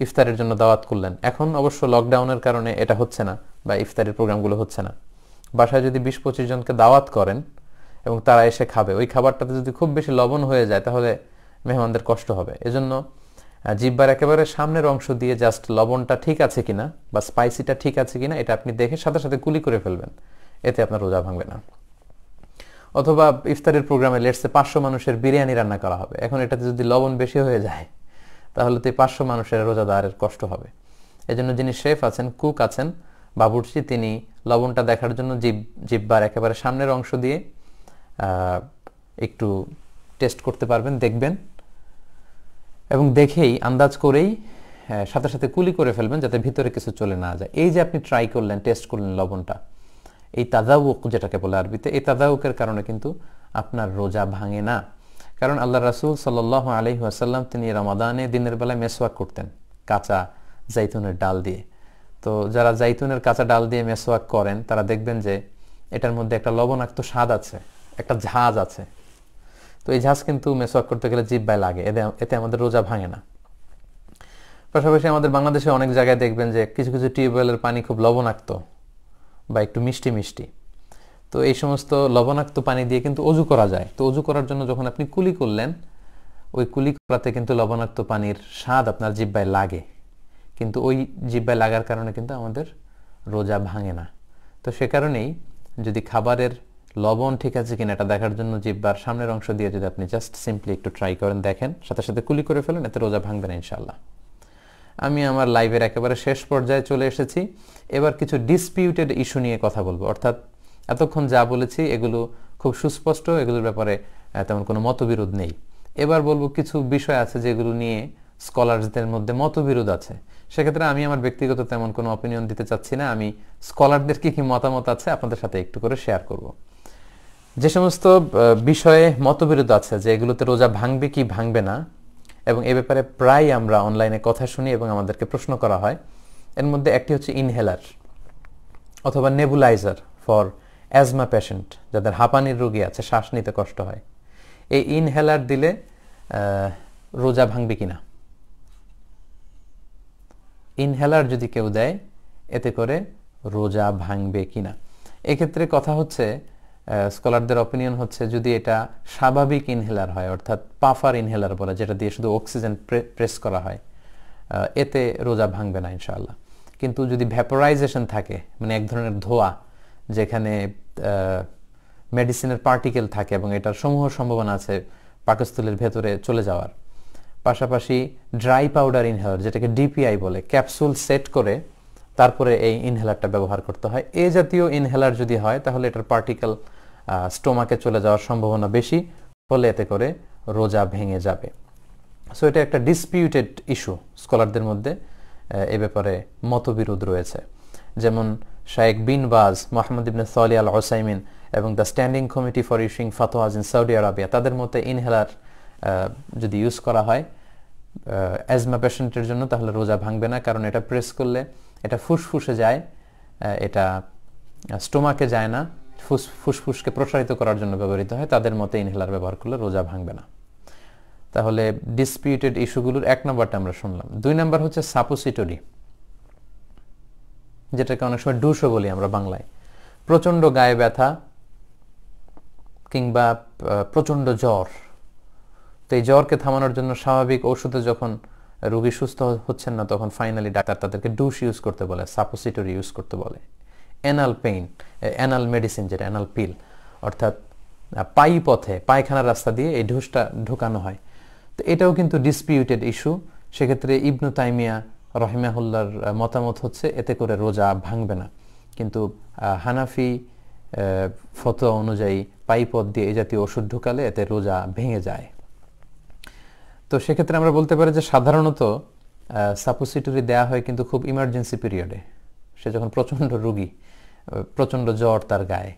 ইফতারের জন্য দাওয়াত করলেন, এখন অবশ্য লকডাউনের কারণে এটা হচ্ছে না বা ইফতারের প্রোগ্রামগুলো হচ্ছে না। বাসায় যদি 20-25 জনকে দাওয়াত করেন এবং তারা এসে খাবে, ওই খাবারটাতে যদি খুব বেশি লবণ হয়ে যায় তাহলে মেহমানদের কষ্ট হবে। এজন্য জিহ্বার একেবারে সামনের অংশ দিয়ে জাস্ট লবণটা ঠিক আছে কিনা বা স্পাইসিটা ঠিক আছে কিনা এটা আপনি দেখে সাথে সাথে কুলি করে ফেলবেন, এতে আপনার রোজা ভাঙবে না। অথবা ইফতারের প্রোগ্রামে লেটসে 500 মানুষের বিরিয়ানি রান্না করা হবে, এখন এটাতে যদি লবণ বেশি হয়ে যায় তাহলে তো এই 500 মানুষের রোজাদারের কষ্ট হবে। এজন্য যিনি শেফ আছেন, কুক আছেন, বাবুর্চি, তিনি লবণটা দেখার জন্য জিহ্বার একেবারে সামনের অংশ দিয়ে একটু টেস্ট করতে পারবেন, দেখবেন, এবং দেখেই আন্দাজ করেই সাথে সাথে কুলি করে ফেলবেন যাতে ভিতরে কিছু চলে না যায়। এই যে আপনি ট্রাই করলেন, টেস্ট করলেন লবণটা, এই তাযাউক যেটাকে বলে আরবিতে, এই তাযাউকের কারণে কিন্তু আপনার রোজা ভাঙে না। কারণ আল্লাহ রাসূল সাল্লাল্লাহু আলাইহি ওয়াসাল্লাম তিনি রমাদানে দিনের বেলায় মেসওয়াক করতেন কাঁচা জাইতুনের ডাল দিয়ে। তো যারা জাইতুনের কাঁচা ডাল দিয়ে মেসওয়াক করেন তারা দেখবেন যে এটার মধ্যে একটা লবণাক্ত স্বাদ আছে, একটা ঝাঁজ আছে। তো এই ঝাঁজ কিন্তু মেসওয়াক করতে গেলে জিহ্বায় লাগে, এতে আমাদের রোজা ভাঙে না। পাশাপাশি আমাদের বাংলাদেশে অনেক জায়গায় দেখবেন যে কিছু কিছু টিউবওয়েলের পানি খুব লবণাক্ত বা একটু মিষ্টি মিষ্টি। তো এই সমস্ত লবণাক্ত পানি দিয়ে কিন্তু অজু করা যায়। তো অজু করার জন্য যখন আপনি কুলি করলেন, ওই কুলি করাতে কিন্তু লবণাক্ত পানির স্বাদ আপনার জিহ্বায় লাগে, কিন্তু ওই জিহ্বায় লাগার কারণে কিন্তু আমাদের রোজা ভাঙে না। তো সে কারণেই যদি খাবারের লবণ ঠিক আছে কিনা এটা দেখার জন্য জিহ্বার সামনের অংশ দিয়ে যদি আপনি জাস্ট সিম্পলি একটু ট্রাই করেন, দেখেন, সাথে সাথে কুলি করে ফেলেন, এতে রোজা ভাঙবে না ইনশাআল্লাহ। আমি আমার লাইভের একেবারে শেষ পর্যায়ে চলে এসেছি। এবার কিছু ডিসপিউটেড ইস্যু নিয়ে কথা বলবো, অর্থাৎ এতক্ষণ যা বলেছি এগুলো খুব সুস্পষ্ট, এগুলোর ব্যাপারে তেমন কোনো মতবিরোধ নেই। এবার বলবো কিছু বিষয় আছে যেগুলো নিয়ে স্কলারদের মধ্যে মতবিরোধ আছে। সেক্ষেত্রে আমি আমার ব্যক্তিগত তেমন কোনো অপিনিয়ন দিতে চাচ্ছি না, আমি স্কলারদের কি মতামত আছে আপনাদের সাথে একটু করে শেয়ার করব। যে সমস্ত বিষয়ে মতবিরোধ আছে যে এগুলোতে রোজা ভাঙবে কি ভাঙবে না, এবং এ ব্যাপারে প্রায় আমরা অনলাইনে কথা শুনি এবং আমাদেরকে প্রশ্ন করা হয়, এর মধ্যে একটি হচ্ছে ইনহেলার অথবা নেবুলাইজার ফর অ্যাজমা পেশেন্ট, যাদের হাঁপানির রোগী আছে, শ্বাস নিতে কষ্ট হয়। এই ইনহেলার দিলে রোজা ভাঙবে কিনা, ইনহেলার যদি কেউ দেয় এতে করে রোজা ভাঙবে কিনা। এক্ষেত্রে কথা হচ্ছে, স্কলারদের অপিনিয়ন হচ্ছে, যদি এটা স্বাভাবিক ইনহেলার হয়, অর্থাৎ পাফার ইনহেলার বলে, যেটা দিয়ে শুধু অক্সিজেন প্রেস করা হয়, এতে রোজা ভাঙবে না ইনশাআল্লাহ। কিন্তু যদি ভ্যাপোরাইজেশন থাকে, মানে এক ধরনের ধোঁয়া যেখানে মেডিসিনের পার্টিকেল থাকে এবং এটার সমূহ সম্ভাবনা আছে পাকস্থলীর ভেতরে চলে যাওয়ার, পাশাপাশি ড্রাই পাউডার ইনহেলার যেটাকে ডিপিআই বলে, ক্যাপসুল সেট করে তারপরে এই ইনহেলারটা ব্যবহার করতে হয়। এই জাতীয় ইনহেলার যদি হয় তাহলে এটার পার্টিকেল স্টোমাকে চলে যাওয়ার সম্ভাবনা বেশি, ফলে এতে করে রোজা ভেঙে যাবে। সো এটা একটা ডিসপিউটেড ইস্যু, স্কলারদের মধ্যে এ ব্যাপারে মতবিরোধ রয়েছে। যেমন শায়েখ বিন বাজ, মোহাম্মদ ইবনে সালিহ আল উসাইমিন এবং the standing committee for issuing fatwas in Saudi Arabia, তাদের মতে ইনহেলার যদি ইউজ করা হয় অ্যাজমা পেশেন্টের জন্য তাহলে রোজা ভাঙবে না, কারণ এটা প্রেস করলে এটা ফুসফুসে যায়, এটা স্টোমাকে যায় না, ফুসফুসকে প্রসারিত করার জন্য ব্যবহৃত হয়। তাদের মতে ইনহেলার ব্যবহার করলে রোজা ভাঙবে না। তাহলে ডিসপিউটেড ইস্যুগুলোর 1 নম্বরটা আমরা শুনলাম। 2 নম্বর হচ্ছে সাপোসিটরি, যেটাকে অনেক সময় ডুশো বলি আমরা বাংলায়। প্রচণ্ড গায়ে ব্যথা কিংবা প্রচণ্ড জ্বর, তো এই জ্বরকে থামানোর জন্য স্বাভাবিক ঔষধে যখন রোগী সুস্থ হচ্ছেন না, তখন ফাইনালি ডাক্তার তাদেরকে ডুশ ইউজ করতে বলে, সাপোসিটরি ইউজ করতে বলে। অ্যানাল পেইন, অ্যানাল মেডিসিন যেটা অ্যানাল পিল, অর্থাৎ পায়খানার রাস্তা দিয়ে এই ডুশটা ঢোকানো হয়। তো এটাও কিন্তু ডিসপিউটেড ইস্যু, সেক্ষেত্রে ইবনু তাইমিয়া রহিমাহুল্লাহর মতামত হচ্ছে এতে করে রোজা ভাঙবে না, কিন্তু হানাফি ফতোয়া অনুযায়ী পাইপথ দিয়ে এই জাতীয় ওষুধ ঢুকালে এতে রোজা ভেঙে যায়। তো সেক্ষেত্রে আমরা বলতে পারি যে সাধারণত সাপোসিটরি দেয়া হয় কিন্তু খুব ইমার্জেন্সি পিরিয়ডে, সে যখন প্রচণ্ড রোগী, প্রচণ্ড জ্বর তার গায়ে,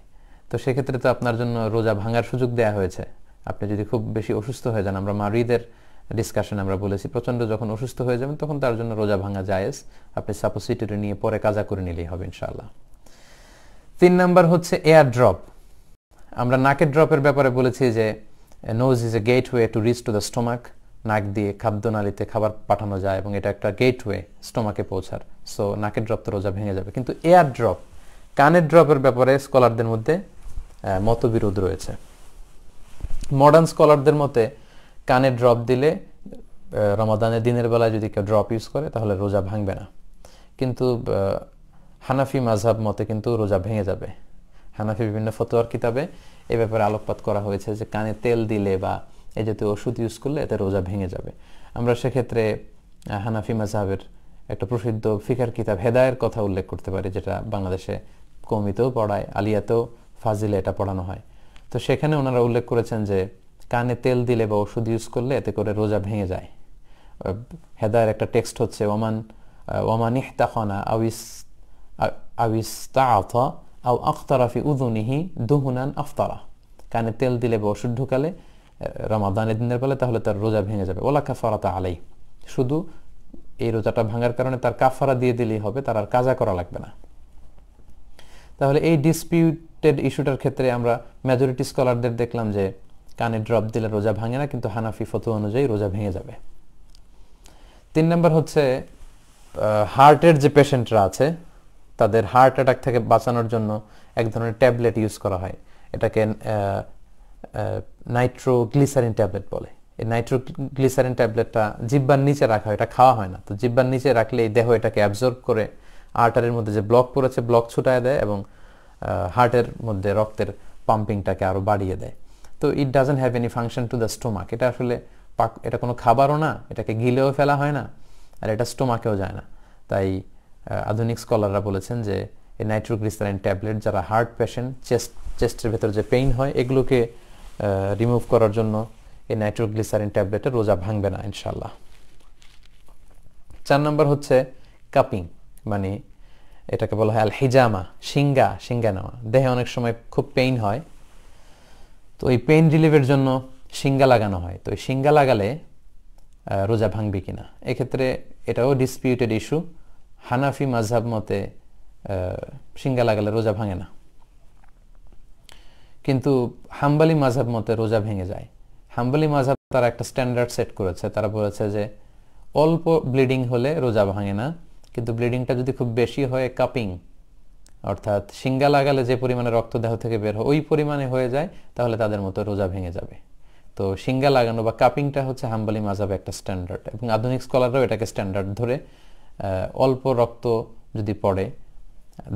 তো সেক্ষেত্রে তো আপনার জন্য রোজা ভাঙার সুযোগ দেয়া হয়েছে। আপনি যদি খুব বেশি অসুস্থ হয়ে যান, আমরা মারিদের ডিসকাশন আমরা বলেছি প্রচণ্ড যখন অসুস্থ হয়ে যাবেন তখন তার জন্য রোজা ভাঙা জায়েজ, আপনি সাপোসিটরি নিয়ে পরে কাজা করে নিলেই হবে ইনশাআল্লাহ। 3 নাম্বার হচ্ছে এয়ার ড্রপ। আমরা নাকের ড্রপের ব্যাপারে বলেছি যে nose is a gateway to reach to the stomach, নাক দিয়ে খাদ্যনালীতে খাবার পাঠানো যায় এবং এটা একটা গেটওয়ে স্টোমাকে পৌঁছার, সো নাকের ড্রপ তো রোজা ভেঙে যাবে। কিন্তু এয়ার ড্রপ, কানের ড্রপের ব্যাপারে স্কলারদের মধ্যে মতবিরোধ রয়েছে। মডার্ন স্কলারদের মতে কানের ড্রপ দিলে রমাদানের দিনের বেলায় যদি কেউ ড্রপ ইউজ করে তাহলে রোজা ভাঙবে না, কিন্তু হানাফি মাযহাব মতে কিন্তু রোজা ভেঙে যাবে। হানাফি বিভিন্ন ফতোয়ার কিতাবে এ ব্যাপারে আলোকপাত করা হয়েছে যে কানে তেল দিলে বা এই জাতীয় ওষুধ ইউজ করলে এতে রোজা ভেঙে যাবে। আমরা সেক্ষেত্রে হানাফি মাযহাবের একটা প্রসিদ্ধ ফিকার কিতাব হেদায়ের কথা উল্লেখ করতে পারি, যেটা বাংলাদেশে কওমিতেও পড়ায়, আলিয়াতেও ফাজিলে এটা পড়ানো হয়। তো সেখানে ওনারা উল্লেখ করেছেন যে কানে তেল দিলে বা ওষুধ ইউজ করলে এতে করে রোজা ভেঙে যায়। হেদায়ের একটা টেক্সট হচ্ছে ওমান ইহতাখানা আউইস্তাআতা আও আখতারা ফি উযুনিহি দুহুনান আফতারা, কানে তেল দিলে বা ওষুধ ঢুকালে রমাদানের দিনের বেলা তাহলে তার রোজা ভেঙে যাবে। ওলা কাফারাতা আলাই, শুধু এই রোজাটা ভাঙার কারণে তার কাফারা দিয়ে দিলেই হবে, তার আর কাজা করা লাগবে না। তাহলে এই ডিসপিউটেড ইস্যুটার ক্ষেত্রে আমরা মেজরিটি স্কলারদের দেখলাম যে কানে ড্রপ দিলে রোজা ভাঙে না, কিন্তু হানাফি ফতোয়া অনুযায়ী রোজা ভেঙে যাবে। 3 নাম্বার হচ্ছে হার্টের যে পেশেন্টরা আছে তাদের হার্ট অ্যাটাক থেকে বাঁচানোর জন্য এক ধরনের ট্যাবলেট ইউজ করা হয়, এটাকে নাইট্রোগ্লিসারিন ট্যাবলেট বলে। এই নাইট্রোগ্লিসারিন ট্যাবলেটটা জিহ্বার নিচে রাখা হয়, এটা খাওয়া হয় না। তো জিহ্বার নিচে রাখলে এই দেহ এটাকে অ্যাবজর্ব করে আর্টারির মধ্যে যে ব্লক পড়েছে ব্লক ছুটায় দেয় এবং হার্টের মধ্যে রক্তের পাম্পিংটাকে আরও বাড়িয়ে দেয়। তো it doesn't have any function two the stomach, এটা আসলে এটা কোনো খাবারও না, এটাকে গিলেও ফেলা হয় না, আর এটা স্টোমাকেও যায় না। তাই আধুনিক স্কলাররা বলেছেন যে এই নাইট্রোগ্লিসারিন ট্যাবলেট যারা হার্ট পেশেন্ট, চেস্টের ভেতর যে পেইন হয় এগুলোকে রিমুভ করার জন্য এই নাইট্রোগ্লিসারিন ট্যাবলেটে রোজা ভাঙবে না ইনশাল্লাহ। 4 নম্বর হচ্ছে কাপিং, মানে এটাকে বলা হয় আল হিজামা, শিঙ্গা নেওয়া। দেহে অনেক সময় খুব পেইন হয়, তো এই পেইন রিলিফের জন্য শিঙ্গা লাগানো হয়। তো এই শিঙ্গা লাগালে রোজা ভাঙবে কিনা, এক্ষেত্রে এটাও ডিসপিউটেড ইস্যু। হানাফি মাযহাব মতে শিঙ্গা লাগালে রোজা ভাঙে না, কিন্তু হাম্বলি মাযহাব মতে রোজা ভেঙে যায়। হাম্বলি মাযহাব তারা একটা স্ট্যান্ডার্ড সেট করেছে, তারা বলেছে যে অল্প ব্লিডিং হলে রোজা ভাঙে না, কিন্তু ব্লিডিংটা যদি খুব বেশি হয়, কাপিং অর্থাৎ শিঙ্গা লাগালে যে পরিমাণে রক্ত দেহ থেকে বের হয় ওই পরিমাণে হয়ে যায়, তাহলে তাদের মতো রোজা ভেঙে যাবে। তো শিঙ্গা লাগানো বা কাপিংটা হচ্ছে হাম্বলি মাযহাবে একটা স্ট্যান্ডার্ড, এবং আধুনিক স্কলাররাও এটাকে স্ট্যান্ডার্ড ধরে অল্প রক্ত যদি পড়ে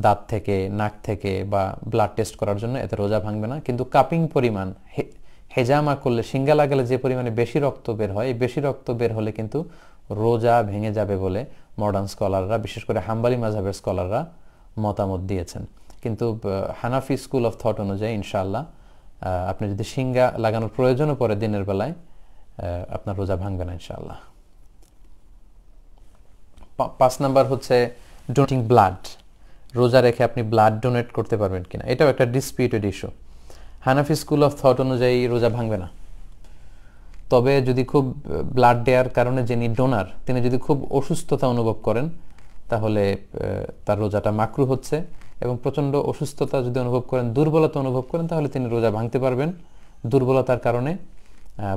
দাঁত থেকে, নাক থেকে বা ব্লাড টেস্ট করার জন্য এতে রোজা ভাঙবে না। কিন্তু কাপিং পরিমাণ হেজামা করলে, শিঙ্গা লাগালে যে পরিমাণে বেশি রক্ত বের হয়, এই বেশি রক্ত বের হলে কিন্তু রোজা ভেঙে যাবে বলে মডার্ন স্কলাররা, বিশেষ করে হাম্বলি মাযহাবের স্কলাররা মতামত দিয়েছেন। কিন্তু হানাফি স্কুল অফ থট অনুযায়ী ইনশাআল্লাহ আপনি যদি শিঙ্গা লাগানোর প্রয়োজনও পড়ে দিনের বেলায়, আপনার রোজা ভাঙবে না ইনশাআল্লাহ। 5 নাম্বার হচ্ছে ডোনেটিং ব্লাড। রোজা রেখে আপনি ব্লাড ডোনেট করতে পারবেন কিনা, এটাও একটা disputed issue. Hanafi school of thought অনুযায়ী রোজা ভাঙবে না, তবে যদি খুব ব্লাড দেওয়ার কারণে যিনি ডোনার তিনি যদি খুব অসুস্থতা অনুভব করেন তাহলে তার রোজাটা মাকরুহ হচ্ছে, এবং প্রচণ্ড অসুস্থতা যদি অনুভব করেন, দুর্বলতা অনুভব করেন, তাহলে তিনি রোজা ভাঙতে পারবেন। দুর্বলতার কারণে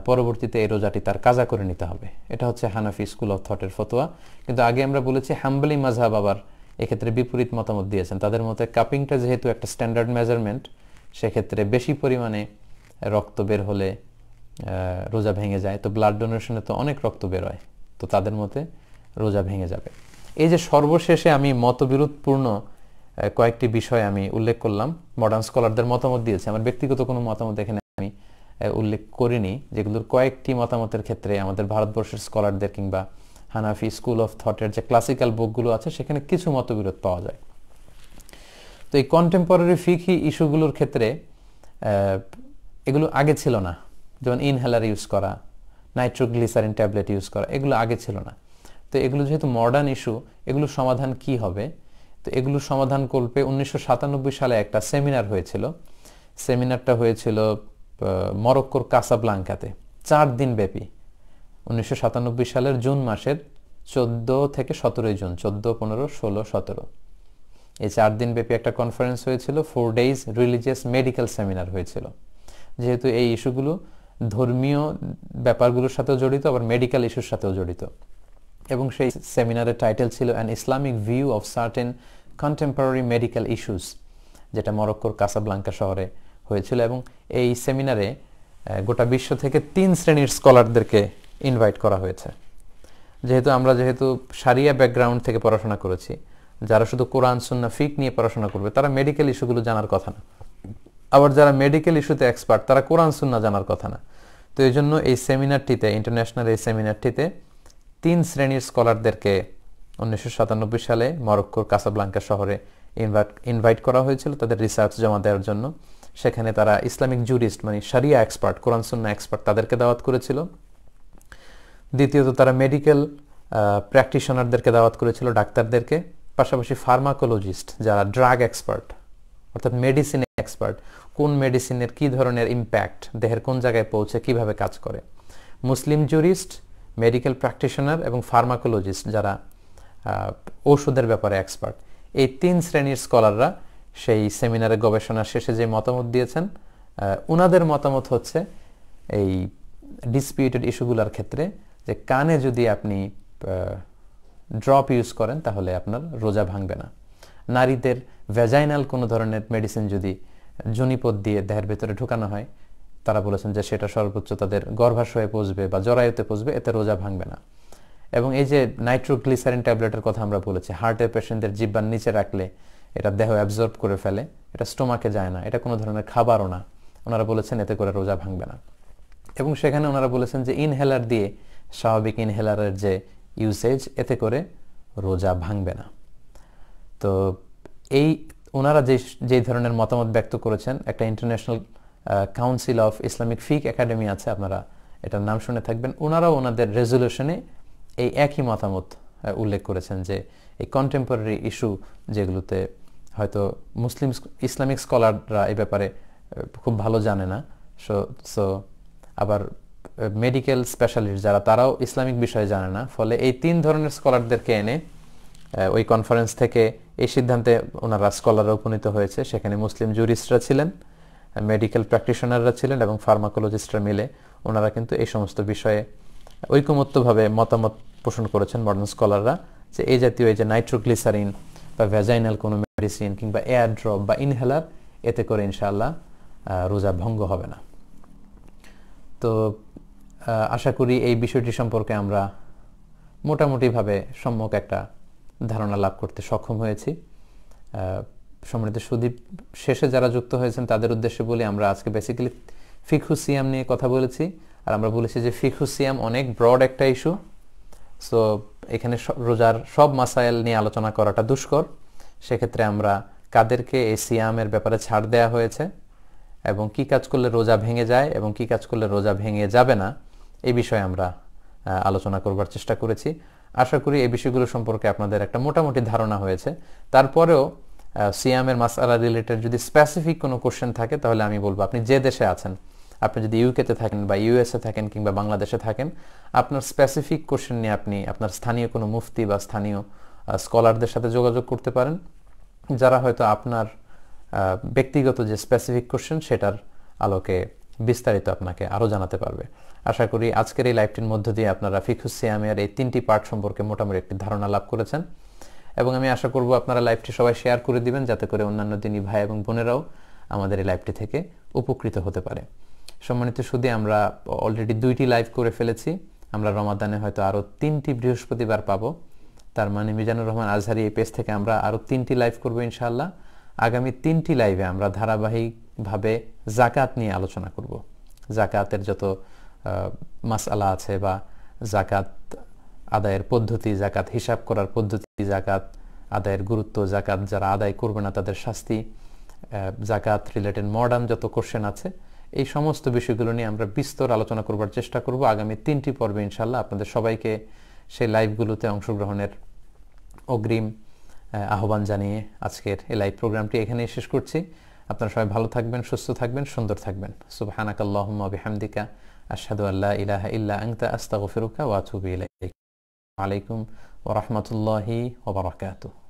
পরবর্তীতে এই রোজাটি তার কাজা করে নিতে হবে। এটা হচ্ছে হানাফি স্কুল অফ থটের ফতোয়া। কিন্তু আগে আমরা বলেছি হাম্বলি মাযহাব আবার এক্ষেত্রে বিপরীত মতামত দিয়েছেন। তাদের মতে কাপিংটা যেহেতু একটা স্ট্যান্ডার্ড মেজারমেন্ট, সেক্ষেত্রে বেশি পরিমাণে রক্ত বের হলে রোজা ভেঙে যায়। তো ব্লাড ডোনেশনে তো অনেক রক্ত বের হয়, তো তাদের মতে রোজা ভেঙে যাবে। এই যে সর্বশেষে আমি মতবিরোধপূর্ণ কয়েকটি বিষয় আমি উল্লেখ করলাম, মডার্ন স্কলারদের মতামত দিয়েছে, আমার ব্যক্তিগত কোনো মতামত এখানে আমি উল্লেখ করিনি, যেগুলোর কয়েকটি মতামতের ক্ষেত্রে আমাদের ভারতবর্ষের স্কলারদের কিংবা হানাফি স্কুল অফ থটের যে ক্লাসিক্যাল বুকগুলো আছে সেখানে কিছু মতবিরোধ পাওয়া যায়। তো এই কন্টেম্পোরারি ফিকহি ইস্যুগুলোর ক্ষেত্রে এগুলো আগে ছিল না, যেমন ইনহেলার ইউজ করা, নাইট্রোগ্লিসারিন ট্যাবলেট ইউজ করা, এগুলো আগে ছিল না। তো এগুলো যেহেতু মডার্ন ইস্যু, এগুলোর সমাধান কি হবে? তো এগুলো সমাধান করবে 1997 সালে একটা সেমিনার হয়েছিল। সেমিনারটা হয়েছিল মরক্কোর কাসাব্লাঙ্কাতে 4 দিন ব্যাপী, 1997 সালের জুন মাসের 14 থেকে 17 জুন, 14, 15, 16, 17 এই 4 দিন ব্যাপী একটা কনফারেন্স হয়েছিল। 4 days রিলিজিয়াস মেডিকেল সেমিনার হয়েছিল। যেহেতু এই ইস্যুগুলো ধর্মীয় ব্যাপারগুলোর সাথেও জড়িত, আবার মেডিকেল ইস্যুর সাথেও জড়িত, এবং সেই সেমিনারের টাইটেল ছিল an Islamic view of certain contemporary medical issues, যেটা মরক্কোর কাসাব্লাঙ্কা শহরে হয়েছিল। এবং এই সেমিনারে গোটা বিশ্ব থেকে 3 শ্রেণীর স্কলারদেরকে ইনভাইট করা হয়েছে। যেহেতু শারিয়া ব্যাকগ্রাউন্ড থেকে পড়াশোনা করেছি, যারা শুধু কোরআন সুন্নাহ ফিক নিয়ে পড়াশোনা করবে তারা মেডিকেল ইস্যুগুলো জানার কথা না, আবার যারা মেডিকেল ইস্যুতে এক্সপার্ট তারা কোরআন সুন্নাহ জানার কথা না। তো এই জন্য এই সেমিনারটিতে, ইন্টারন্যাশনাল এই সেমিনারটিতে 3 শ্রেণীর স্কলারদেরকে 1997 সালে মরক্কোর কাসাব্লাঙ্কা শহরে ইনভাইট করা হয়েছিল তাদের রিসার্চ জমা দেওয়ার জন্য। সেখানে তারা ইসলামিক জুরিস্ট মানে শারিয়া এক্সপার্ট, কোরআন সুন্নাহ এক্সপার্ট তাদেরকে দাওয়াত করেছিল। দ্বিতীয়ত তারা মেডিকেল প্র্যাকটিশনারদেরকে দাওয়াত করেছিল, ডাক্তারদেরকে, পাশাপাশি ফার্মাকোলজিস্ট যারা ড্রাগ এক্সপার্ট অর্থাৎ মেডিসিন এক্সপার্ট, কোন মেডিসিনের কী ধরনের ইম্প্যাক্ট দেহের কোন জায়গায় পৌঁছে কিভাবে কাজ করে, মুসলিম জুরিস্ট, মেডিকেল প্র্যাকটিশনার এবং ফার্মাকোলজিস্ট যারা ঔষধের ব্যাপারে এক্সপার্ট। এই 3 শ্রেণীর স্কলাররা সেই সেমিনারে গবেষণা শেষে যে মতামত দিয়েছেন, ওনাদের মতামত হচ্ছে এই ডিসপিউটেড ইস্যুগুলোর ক্ষেত্রে যে কানে যদি আপনি ড্রপ ইউজ করেন তাহলে আপনার রোজা ভাঙবে না। নারীদের ভ্যাজাইনাল কোনো ধরনের মেডিসিন যদি জনিপথ দিয়ে দেহের ভেতরে ঢুকানো হয়, তারা বলেছেন যে সেটা সর্বোচ্চ তাদের গর্ভাশয়ে পৌঁছবে বা জরায়ুতে পৌঁছবে, এতে রোজা ভাঙবে না। এবং এই যে নাইট্রোগ্লিসারিন ট্যাবলেটের কথা আমরা বলেছি, হার্টের পেশেন্টদের জিহ্বার নিচে রাখলে এটা দেহ অ্যাবজর্ব করে ফেলে, এটা স্টোমাকে যায় না, এটা কোনো ধরনের খাবারও না। ওনারা বলেছেন এতে করে রোজা ভাঙবে না। এবং সেখানে ওনারা বলেছেন যে ইনহেলার দিয়ে, স্বাভাবিক ইনহেলারের যে ইউসেজ, এতে করে রোজা ভাঙবে না। তো এই ওনারা যেই ধরনের মতামত ব্যক্ত করেছেন, একটা ইন্টারন্যাশনাল কাউন্সিল অফ ইসলামিক ফিক একাডেমি আছে, আপনারা এটার নাম শুনে থাকবেন। ওনারাও ওনাদের রেজলিউশনে এই একই মতামত উল্লেখ করেছেন যে এই কন্টেম্পোরারি ইস্যু যেগুলোতে হয়তো ইসলামিক স্কলাররা এই ব্যাপারে খুব ভালো জানে না, সো আবার মেডিকেল স্পেশালিস্ট যারা তারাও ইসলামিক বিষয়ে জানে না, ফলে এই 3 ধরনের স্কলারদেরকে এনে ওই কনফারেন্স থেকে এই সিদ্ধান্তে ওনারা স্কলাররা উপনীত হয়েছে। সেখানে মুসলিম জুরিস্টরা ছিলেন, মেডিকেল প্র্যাকটিশনাররা ছিলেন এবং ফার্মাকোলজিস্টরা মিলে ওনারা কিন্তু এই সমস্ত বিষয়ে ঐকমত্যভাবে মতামত পোষণ করেছেন মডার্ন স্কলাররা, যে এই জাতীয় এই যে নাইট্রোগ্লিসারিন বা ভ্যাজাইনাল কোনো মেডিসিন কিংবা এয়ার ড্রপ বা ইনহেলার, এতে করে ইনশাআল্লাহ রোজা ভঙ্গ হবে না। তো আশা করি এই বিষয়টি সম্পর্কে আমরা মোটামুটিভাবে সম্যক একটা ধারণা লাভ করতে সক্ষম হয়েছি। সম্মানিত সুদীপ, শেষে যারা যুক্ত হয়েছেন তাদের উদ্দেশ্যে বলি, আমরা আজকে বেসিক্যালি ফিকহু সিয়াম নিয়ে কথা বলেছি, আর আমরা বলেছি যে ফিকহু সিয়াম অনেক ব্রড একটা ইস্যু। সো এখানে রোজার সব মাসাইল নিয়ে আলোচনা করাটা দুষ্কর। সেক্ষেত্রে আমরা কাদেরকে এই সিয়ামের ব্যাপারে ছাড় দেওয়া হয়েছে এবং কি কাজ করলে রোজা ভেঙে যায় এবং কি কাজ করলে রোজা ভেঙে যাবে না, এই বিষয়ে আমরা আলোচনা করবার চেষ্টা করেছি। আশা করি এই বিষয়গুলো সম্পর্কে আপনাদের একটা মোটামুটি ধারণা হয়েছে। তারপরেও সিয়ামের মাসআলা রিলেটেড যদি স্পেসিফিক কোনো কোশ্চেন থাকে তাহলে আমি বলবো, আপনি যে দেশে আছেন, আপনি যদি ইউকেতে থাকেন বা ইউএসএ থাকেন কিংবা বাংলাদেশে থাকেন, আপনার স্পেসিফিক কোশ্চেন নিয়ে আপনি আপনার স্থানীয় কোনো মুফতি বা স্থানীয় স্কলারদের সাথে যোগাযোগ করতে পারেন, যারা হয়তো আপনার ব্যক্তিগত যে স্পেসিফিক কোশ্চেন সেটার আলোকে বিস্তারিত আপনাকে আরও জানাতে পারবে। আশা করি আজকের এই লাইভটির মধ্য দিয়ে আপনারা ফিকহু সিয়ামের এই 3টি পার্ট সম্পর্কে মোটামুটি একটি ধারণা লাভ করেছেন, এবং আমি আশা করব আপনারা লাইভটি সবাই শেয়ার করে দিবেন যাতে করে অন্যান্য দিনী ভাই এবং বোনেরাও আমাদের এই লাইভটি থেকে উপকৃত হতে পারে। সম্মানিত সুদী, আমরা অলরেডি 2টি লাইভ করে ফেলেছি। আমরা রমাদানে হয়তো আরও 3টি বৃহস্পতিবার পাবো। তার মানে মিজানুর রহমান আজহারি এই পেজ থেকে আমরা আরও 3টি লাইভ করবো ইনশাআল্লাহ। আগামী 3টি লাইভে আমরা ধারাবাহিকভাবে জাকাত নিয়ে আলোচনা করব। জাকাতের যত মাসআলা আছে বা জাকাত আদায়ের পদ্ধতি, জাকাত হিসাব করার পদ্ধতি, জাকাত আদায়ের গুরুত্ব, জাকাত যারা আদায় করবে না তাদের শাস্তি, জাকাত রিলেটেড মডার্ন যত কোশ্চেন আছে, এই সমস্ত বিষয়গুলো নিয়ে আমরা বিস্তর আলোচনা করবার চেষ্টা করব আগামী 3টি পর্বে ইনশাল্লাহ। আপনাদের সবাইকে সেই লাইভগুলোতে অংশগ্রহণের অগ্রিম আহ্বান জানিয়ে আজকের এই লাইভ প্রোগ্রামটি এখানেই শেষ করছি। আপনারা সবাই ভালো থাকবেন, সুস্থ থাকবেন, সুন্দর থাকবেন। সুবহানাকাল্লাহুম্মা ওয়া বিহামদিকা আশহাদু আল্লা ইলাহা ইল্লা আনতা আস্তাগফিরুকা ওয়া আতুবু ইলাইক। ওয়া আলাইকুম ওয়া রাহমাতুল্লাহি ওয়া বারাকাতুহু।